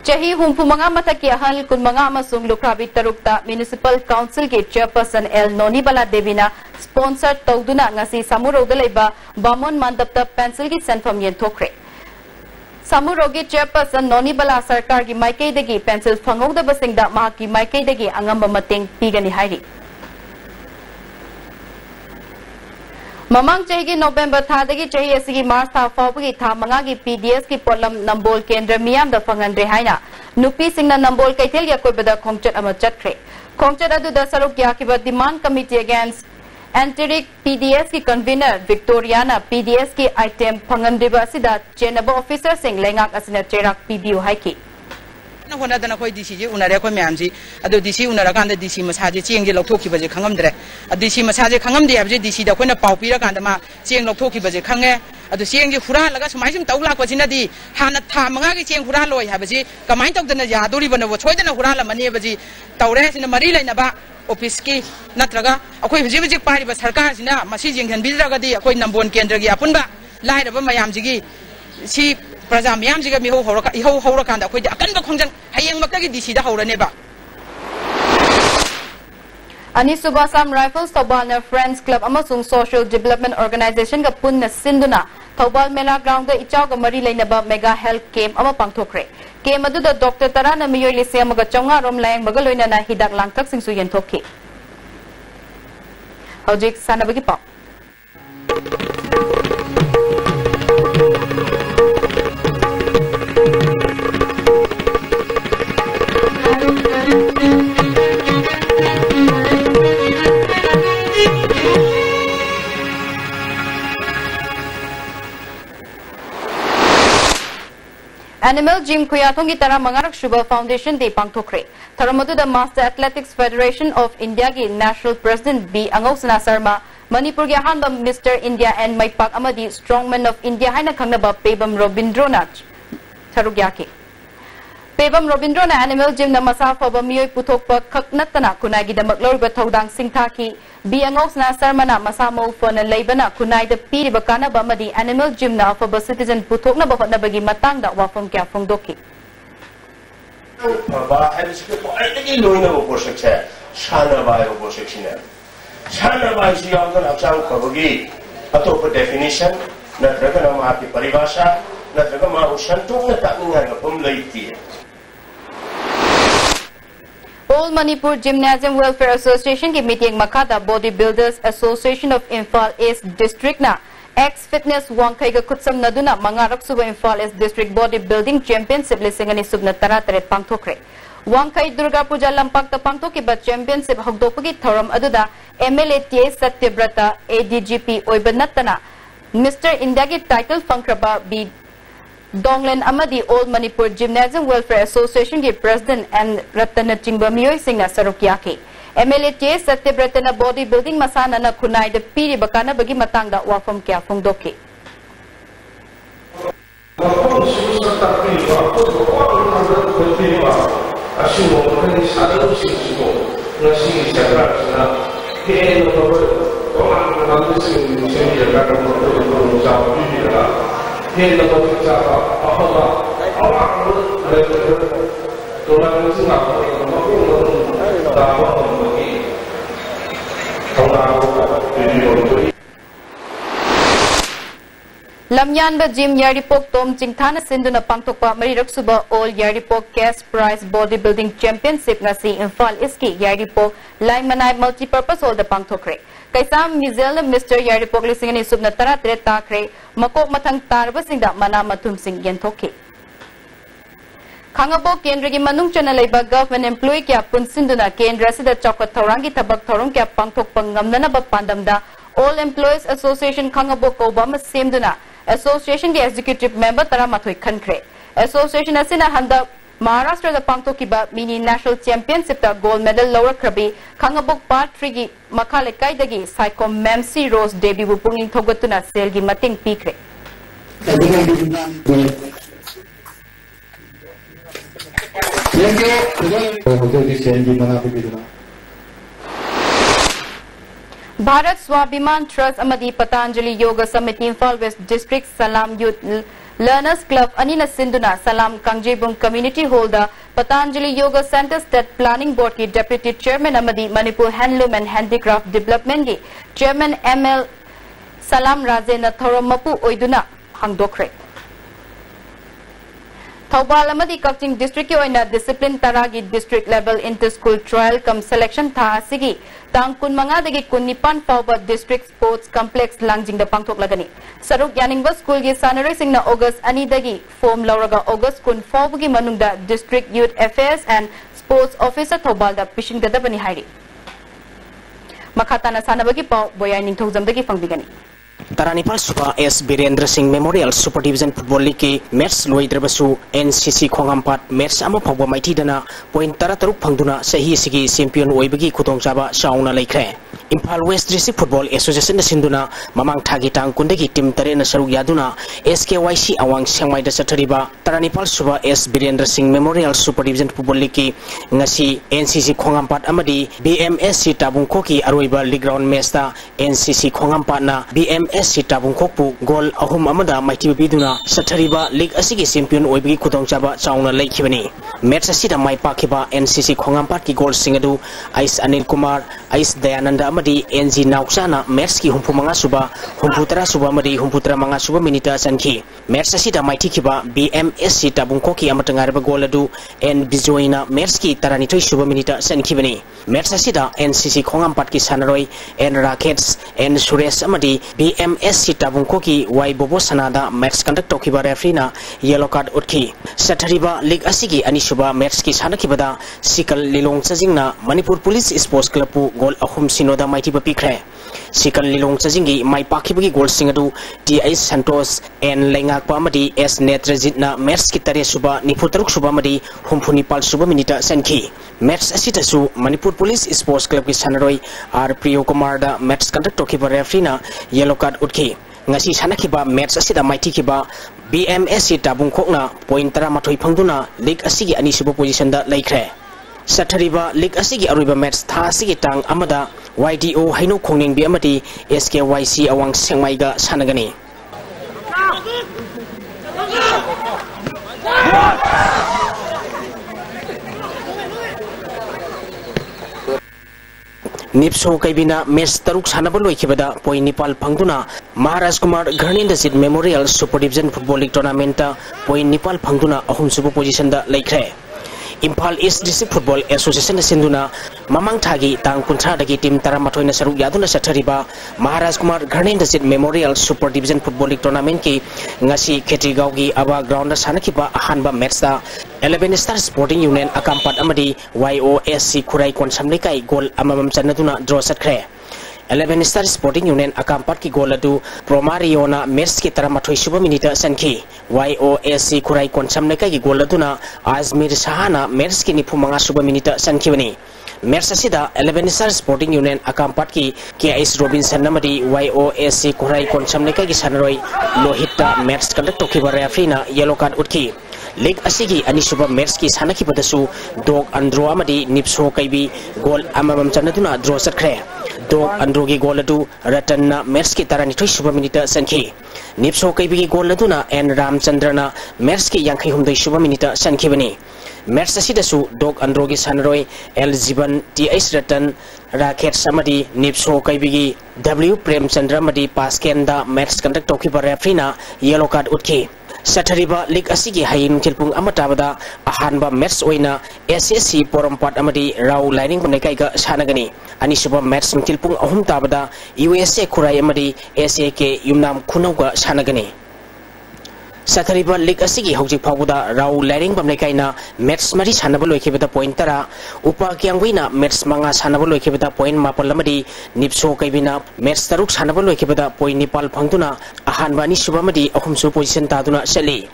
Chahi humpu manga mataki ahal kun manga amasung lukrabi tarukta Municipal Council ki Chairperson L Noni Bala Devina sponsor tawduna ngasi Samuroda leba Bamon Mandapta pencil ki senfam yen thokre. Samurogi Chairperson Noni Bala Sarkar ki Maikei dagi pencil fangogda basingda mahaki Maikei dagi angamba mating pigani hairi. Mamang chahi November thadagi chahi asigi March tha fawbagi tha mangagi PDS ki polam nambol kendra miyam da fangandre haina nupi singna nambol kaithel ya koibada khongchat ama chatre khongchat adu da saruk ya ki demand committee against anteric PDS ki convener Victoriana PDS ki item phangandriba asida chenaba officer sing lengak asina cherak PBU haiki na hona dana koi DC ji unare ko myam ji adu DC unara kan da DC masa ji cheng ji lokthok ki baje khangam dre DC masa ji khangam de abje DC da koina pau pi ra kan da ma cheng lokthok ki baje khange adu cheng ji hura laga samai sim taula ko sina di hana tha manga gi cheng hura loi ha baji kamai tok dana ya dori bana wo choi dana hura la mani baji tawre sina mari laina ba office ki natraga akoi baji baji pari ba sarkar sina masi jeng han bi ra ga di akoi nambon kendra gi apun ba lai ra ba mayam ji gi si Praja miyam jiga miho hora kanda koi akan ba khongjang hayeng makta gi DC da hora ne ba Ani Subasam Rifles Tawbalna Friends Club amasung Social Development Organization ga punna sinduna Tawbal Mela Ground da ichaw ga mari lainaba mega health camp ama pangthokre camp adu da Dr. Tarana miyoi lise amaga chonga rom layang bagaloina na hidak langtak singsu yenthokki Hojik sanabagi pa Animal Gym Kuyathongi Tara Mangarak Sugar Foundation de Pangthokre. Taramadu the Master Athletics Federation of India gi National President B. Angosana Sarma, Manipur gi Hanba Mr. India and Maipak Amadi Strongman of India Haina Kangnaba Pebam Robindronach Tarugyaki. Pebam Robindrona Animal Gym na Masafa Bamioy Putokpa Kaknatana Kunagi the Makloriba Todang Singtaki, B. Angosana Sarmana Masamo Fona Labana Kunai the Piri Bakana Bamadi Animal Gym na for citizen Putokna Bafatnabagi Matang that Wafong Kafong Doki. Definition, Paribasha, All Manipur Gymnasium Welfare Association ki meeting Makada Bodybuilders Association of Imphal East District na ex-fitness Wangkai ga kutsam naduna mangarak suba Imphal East District Bodybuilding Championship lisingani subna taratret pangthokre. Wangkai Durga Puja lampak ta pangthoki ba championship hogdopagi thoram aduda MLA TA Satyabrata ADGP oibanatana Mr. India ki title fangkraba bi Donglen Amadi Old Manipur Gymnasium Welfare Association ki President and Ratana Chingba Miyoi Singh Sarukyaki. MLA Tia Satyabratana Bodybuilding Masana na Kunai de Piri Bakana Bagi Matangda Wafam Kya Fungdoki. Lamyanba Gym Yaripok Tom Chingthana Sinduna Pangtokpa Marirak Suba All Yaripok Cash Prize Bodybuilding Championship ngasi Imphal Iski Yaripok Laimanai Multipurpose Hall the Pangtokre. Kaisam Mizel Mr. Yaripok lisingani subna taratret takre makok mathang tarba singda mana mathum sing yenthokki. Khangabo Kendra gi manung chana leiba government employee kya punsinduna Kendra sida chokot thorangi tabak thorong kya pangthok pangamnana ba pandamda All Employees Association Khangabo ko bama semduna Association ki executive member tara mathoi khankre. Association asina handa Maharashtra da pangthokiba mini national championship ta gold medal lower krabi Khangabok part 3 gi makhale kaidagi Psycho Memsi Rose debut bu punging thogatuna sel gi mating pikre. Bharat Swabhiman Trust amadi Patanjali Yoga Summit Imphal West District Salam Youth Learners Club Anina Sinduna Salam Kangjebung Community Holder Patanjali Yoga Center State Planning Board ki Deputy Chairman amadi Manipur Handloom and Handicraft Development ki Chairman ML Salam Razena Thorom Mapu Oiduna Hangdokre. Thoubal amadi Kakching District ki oina discipline taragi district level inter-school trial cum selection tha asigi tang kun manga dagi kun nipan fauba district sports complex langjing da pangthok lagani saruk yaningba school gi sanare singna August ani dagi form lauraga August kun fauba gi manungda district youth affairs and sports officer Thoubal da pishin gadabani hairi makhatana sanabagi pau boyai ningthojam dagi fangbigani Taranipal Suba S. Birendra Singh Memorial Super Division Football League ki match loidrabasu NCC Khongampat match ama phawba maithidana point 13 phangduna sahi sigi champion oibagi khutongchaba sauna laikre Imphal West District Football Association na sinduna mamang thagi tang kundagi team tare na saruk yaduna SKYC awang sengmai da sathariba Taranipal Suba S. Birendra Singh Memorial Super Division Football League ki ngasi NCC Khongampat amadi BMSC Tabungkho ki aroiba league round match ta NCC Khongampat na BMSC Tabungkho goal ahum amada maiti biduna sathariba league asigi champion oibagi khutongchaba chauna laikhibani match asida mai pakhiba NCC Khongampat ki goal singadu Ais Anil Kumar Ais Dayananda amadi NG Nauksana match ki humpumanga suba humputara suba amadi humputara manga suba minita sanki match asida maiti khiba BMSC Tabungkho ki amatangarba goal adu N Bijoina match ki taranithoi suba minita sankibani match asida NCC Khongampat ki sanaroi N Rakets N Suresh amadi BMSC Tabungkho ki Y Bobo Sanada match conduct tokiba referee na yellow card utki sathariba league asigi anisuba match ki sanakibada Sikal Lilong Chajingna Manipur Police Sports Club pu goal ahum sinoda maiti bapikre Sikal Lilong Chajingi mai pakibagi goal singadu TI Santos N Lengakpa amadi S Netrajit na match ki tare suba niputaruk suba amadi humpuni suba minita sanki match asita su Manipur Police Sports Club ki sanaroi R Priyo Kumar da match conduct tokiba referee na yellow card utki ngasi sanakiba match asida maiti kiba BMSC Tabungkho na point 13 phangduna league asigi ani suba position da laikre sathariba league asigi aruiba match tha asigi tang amada YDO haino khongning bi amati SKYC awang sengmai ga sanagani Nipso kaibina match taruk sanaba loikibada point nipal phangduna Maharaj Kumar Gharnendajit Memorial Super Division Football League Tournament ta point nipal phangduna ahum subu position da laikre Imphal East District Football Association na sinduna mamang thagi tang kunthra dagi team taramathoi na saruk yaduna sathariba Maharaj Kumar Gharnendajit Memorial Super Division Football League Tournament ki ngasi Khetigau gi aba ground na sanakiba ahanba match da 11 Star Sporting Union Akampat amadi YOSC Khurai Konsam Lekai goal amamam chanaduna draw satkre 11 Star Sporting Union Akampat ki goal adu Promariona match ki taramathoi suba minita sanki YOSC Khurai Konsam Lekai ki goal aduna Azmir Sahana match ki nifumanga suba minita sankibani match asida 11 Star Sporting Union Akampat ki KS Robinson namadi YOSC Khurai Konsam Lekai ki sanaroi Lohita match conduct tokiba referee na yellow card utki league asigi anisuba match ki sanakibadasu dog andro amadi nipso kaibi goal amamam chanaduna draw satkre dog andro gi goal adu ratan na match ki taranithoi suba minita sanki nipso kaibi gi goal aduna N Ramchandrana match ki yankhai humdai suba minita sankibani match asidasu dog andro gi sanaroi L Jiban TS Ratan Raket samadi nipso kaibi gi W Premchandra amadi Paskenda match conduct tokiba referee na yellow card utki sathariba league asigi hayin tilpung amatabada ahanba match oina SSC Porompat amadi Rau Lining Nekai ga sanagani anisuba match tilpung ahum tabada USA Khurai amadi SAK Yumnam Khunau ga sanagani sathariba league asigi hojik phawda Rau Lining Nekai na match mari sanaba loikibada point tara upa kyangwina match manga sanaba loikibada point mapal amadi nipso kaibina match taruk sanaba loikibada point nipal phangduna ahanba ni subamadi ahumsu position taduna sali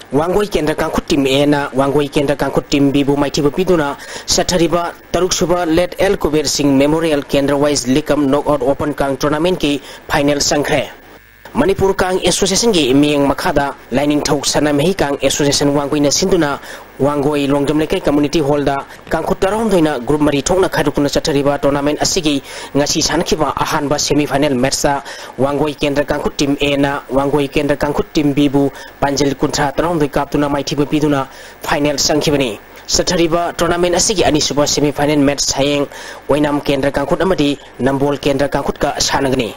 Wangoi Kendra Kangkut Team A na Wangoi Kendra Kangkut Team B bu maiti bapiduna sathariba taruk suba Let El Kuber Singh Memorial Kendra Wise Likam Knockout Open Kang Tournament ki final sangkhe Manipur Kang Association gi mieng makhada lining thok sana mehi Kang Association wangoi na sinduna wangoi longjam lekai community hall da kangkhut tarom doina group mari thokna khadukuna chathariba tournament asigi ngasi sanakhiba ahanba semi final match sa wangoi kendra kangkhut team A na wangoi kendra kangkhut team B bu panjil kuntra tarom doi kaptuna maithiba piduna final sankhibani Sathariba tournament asigi ani suba semi final match sayeng Wainam Kendra Kangkhut amadi Nambol Kendra Kangkhut ka sanagani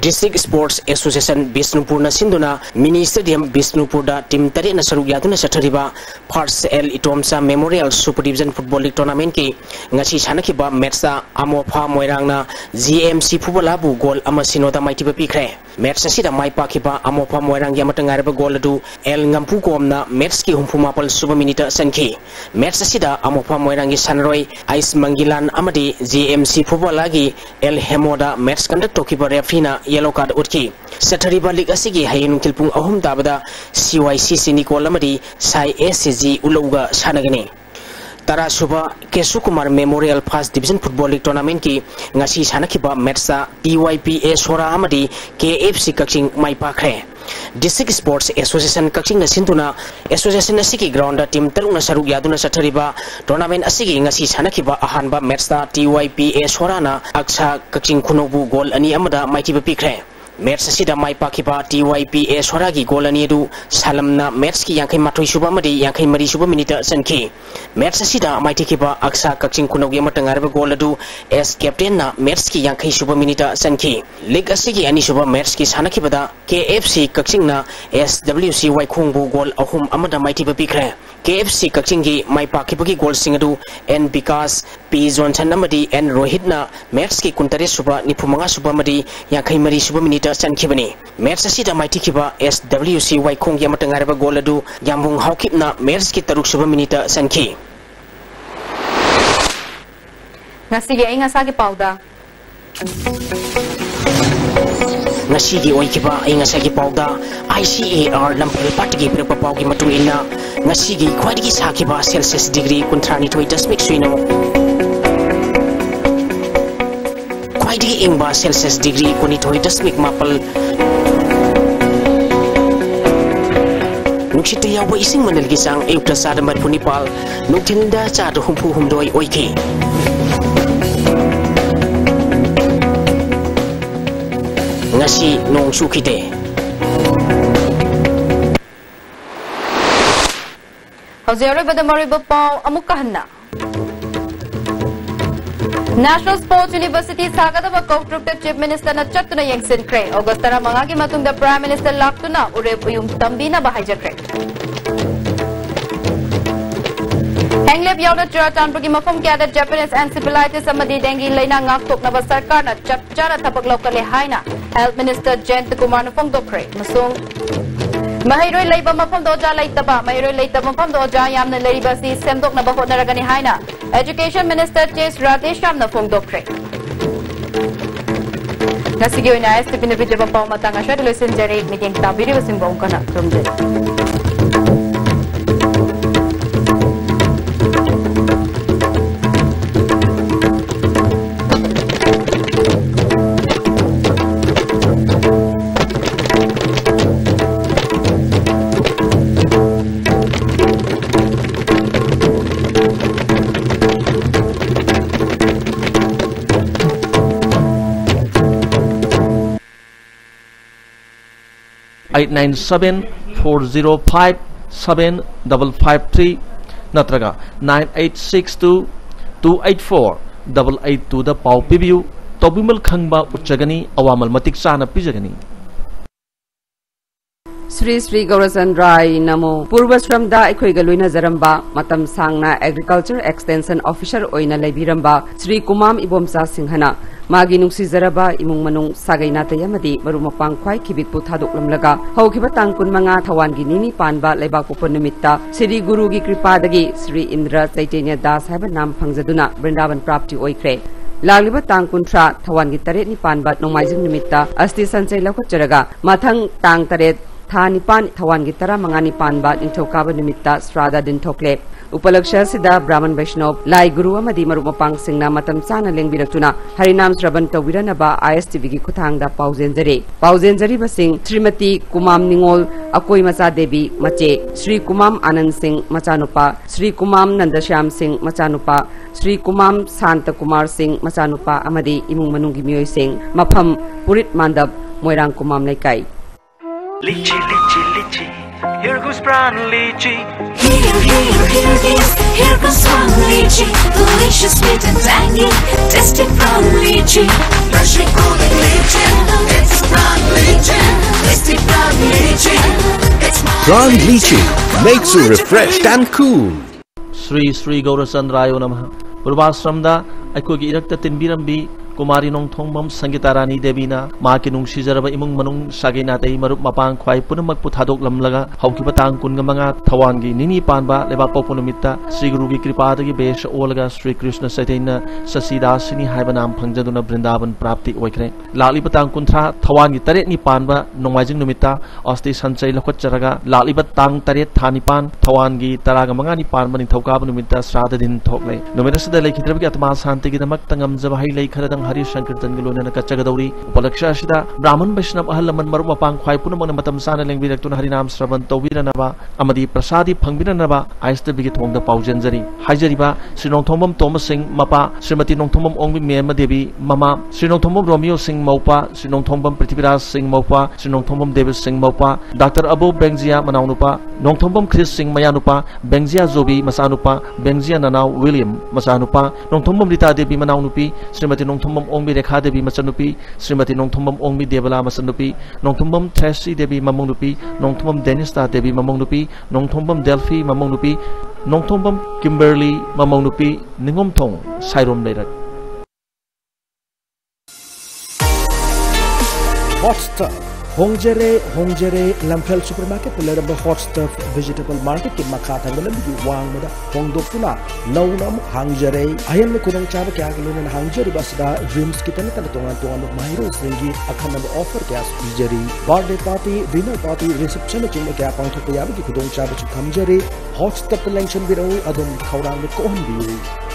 District Sports Association Bisnupur na sinduna mini stadium Bisnupur da team tari na saruk yaduna sathariba First L Itomsa Memorial Super Division Football League Tournament ki ngasi sanakhiba match sa Amopha Moirang na GMC Football bu goal ama sinoda maitiba pikre match asida mai pakhiba Amopha Moirang ya matangaraba goal adu L ngampu komna match ki humpumapal suba minute sanki match asida Amopha Moirang gi sanroi Ice Mangilan amadi GMC Football agi L Hemoda match conduct tokiba referee yellow card utki Sathariba league asigi hayin kilpung ahum dabada CYCC Nicole amadi Sai SCG ulauga sanagani Tara Suba Kesukumar Memorial First Division Football League Tournament ki ngasi sanakhiba match sa TYPA Sora amadi KFC Kakching mai pakre District Sports Association Kakching na sintuna Association asigi ground da team taruna saruk yaduna sathariba tournament asigi ngasi sanakhiba ahanba match sa TYPA Sora na aksa Kakching Khunobu goal ani amada maitiba pikre match asida mai pakhiba TYPA Sora gi goal ani du salamna match ki yankai mathoi suba madi yankai mari suba minute sanki match asida mai tikhiba aksa Kakching Khunogi matangarba goal adu as captain na match ki yankai suba minute sanki league asigi ani suba match ki sanakhibada KFC Kakching na SWC Waikhungbu goal ahum amada mai tiba pikre KFC Kakching gi mai pakhibagi goal singadu N Vikas P Johnson amadi N Rohit na match ki kuntare suba nipumanga suba madi yankai mari suba minute sankhibani match asida mai tikhiba SWC Waikhung ya matangarba goal adu yambung haukip na match ki taruk suba minute sankhi Ngasigi ay ngasagi pauda Ngasigi oikiba ay ngasagi pauda ICAR lampel patigi prepapaugi matungina ngasigi khwaidigi sakiba Celsius degree kuntrani toi dasmik suino khwaidigi ingba Celsius degree kunitoi dasmik mapal Nuksita yawa ising manalgi sang ayukta sada marpunipal nuktinda sada humpu humdoi oiki ngasi nong sukite Hauziare badamari bapau amukahanna National Sports University sagadaba Kautrukta Chief Minister na chatuna yengsinkre August 15 gi matungda Prime Minister laktuna urep uyum tambina bahaijakre Henglep yawna Churatanpur gi mafam kyada Japanese encephalitis amadi dengue laina ngakthoknaba sarkar na chapchara thapak lokale haina Health Minister Jayant Kumar na phongdokre masung Mahiroi leiba mafam doja leitaba mahiroi leitaba mafam doja yamna leriba si semdokna ba honaragani haina Education Minister Ches Radesham na phongdokre Nasigi oina STP na video pau matanga sha deloisin jare meeting ta video simbong kana rumje (897-405-7553) natraga 9862-284-882 da pau pibiu tobimal khangba uchagani awamal matik sana pijagani Sri Gaurachandrai Namo Purvashram da Ekhoi Galoina Zaramba Matam Sangna Agriculture Extension Officer Oina Leibiramba Sri Kumam Ibomsa Singhana Magi Nungsi Zaraba Imung Manung Sagaina Tayamadi Marumapang Kwai Kibik Puthaduk Lamlaga Haukiba Tangkun Manga Tawan gi Nini Panba Leibak Pupun Nimitta Sri Guru gi Kripadagi Sri Indra Chaitanya Das haiba nam Phangzaduna Vrindavan Prapti Oikre Lagliba Tang Kuntra Tawan gi Taret ni Panba Nomaijing Nimitta Asti Sanchay Laukacharaga Mathang Tang Taret Thanipan Tawan gi Tara Mangani Panba Ningthokaba Nimitta Strada Din Thokle उपलक्ष्य सिदा ब्राह्मण वैष्णव लाई गुरु अमदी मरु मपांग सिंगना मतम चाना लेंबिरक्तुना हरिनाम श्रवण तौबिरनबा ISTV की खुथांगदा पाउजेंजरी busing Shrimati Kumam निंगोल अकोई मचा देवी मचे श्री कुमाम आनंद सिंह मचानुपा श्री कुमाम नंदश्याम सिंह मचानुपा श्री कुमाम शांत Kumar Singh मचानुपा अमदी इमुंग मनुंगी मियोय Singh मफम पुरित मांडब Moirang Kumam लेकाई Lychee, lychee, lychee, here goes brown lychee. Here goes brown lychee, delicious, sweet and tangy, tasty brown lychee. Rushing golden lychee, it's brown lychee, tasty brown lychee. It's brown lychee makes you refreshed and cool. Sri Gaurasandrayo Namaha. Purvasramda aikogi irakta tinbirambi कुमारी नोंथोंबम संगीता रानी देवीना मा के नुंगसिजरब इमुंग मनुंग सागेना तई मरुप मपांग ख्वाई पुनमक पुथादोक लमलगा हौकिबा तांग कुनगमंगा थवांगी निनी पानबा लेबा Poopó नुमित्ता Shri गुरुगी कृपादगी बेश ओलगा श्री कृष्ण चैतन्य ससीदासिनी हाइबा नाम फंगजदुना वृंदावन प्राप्ति ओइखरे लालिबा तांग कुंथ्रा थवांगी तरेत नि पानबा नोंमाइजिंग नुमित्ता अस्ति संचय लखोचरगा लालिबा तांग तरेत थानिपान थवांगी तरागा मंगा नि पानबा निथौकाब नुमित्ता श्राद्ध दिन थोकले नुमिरसदा लेखिद्रबगी आत्मा शांति गिदमक तंगम जबहाई लेखरदंग हरि संकीर्तन गिलोने कच्चगदौरी उपलक्ष्य ब्राह्मण वैष्णव अहल लमन मरु मपांग ख्वाई पुनमन मतम साना लेंबिरक्तुन हरिनाम श्रवण तौबिरनबा अमदी प्रसादी फंगबिरनबा ISTV की थोंगदा पाउजेंजरी हाइजरिबा श्री नोंथोंबम तोमस सिंह मपा श्रीमती नोंथोंबम ओंगबी मेम देवी ममा श्री नोंथोंबम रोमियो सिंह मौपा श्री नोंथोंबम पृथ्वीराज सिंह मौपा श्री नोंथोंबम देव सिंह मौपा डॉक्टर अबू बेंजिया मनाउनुपा नोंथोंबम ख्रिस सिंह मयानुपा बेंजिया जोबी मसानुपा बेंजिया ननाव विलियम मसानुपा नोंथोंबम रीता देवी मनाउनुपी श्रीमती नोंथोंबम ओंगबी रेखा देवी मचनुपी श्रीमती नोंथोंबम ओंगबी देवला मचनुपी नोंथोंबम थ्रेसी देवी ममोंनुपी नोंथोंबम डेनिस्ता देवी ममोंनुपी नोंथोंबम डेल्फी ममोंनुपी नोंथोंबम किम्बर्ली ममोंनुपी निंगोमथोंग साइरोम लेरक Hot Stuff Hongjere Lamphel Supermarket Leraba Hot Stuff Vegetable Market ki makata ngalambi wang mada hongdokuna naunam hangjare ayan kurang chaba kya galon hangjare basda dreams kitane tan tongan mahiro singi akhana offer kya bijari birthday party dinner party reception chimma kya pangthok ya ki kudong chaba chu khamjare Hot Stuff collection biro adum khawrang ko hon bi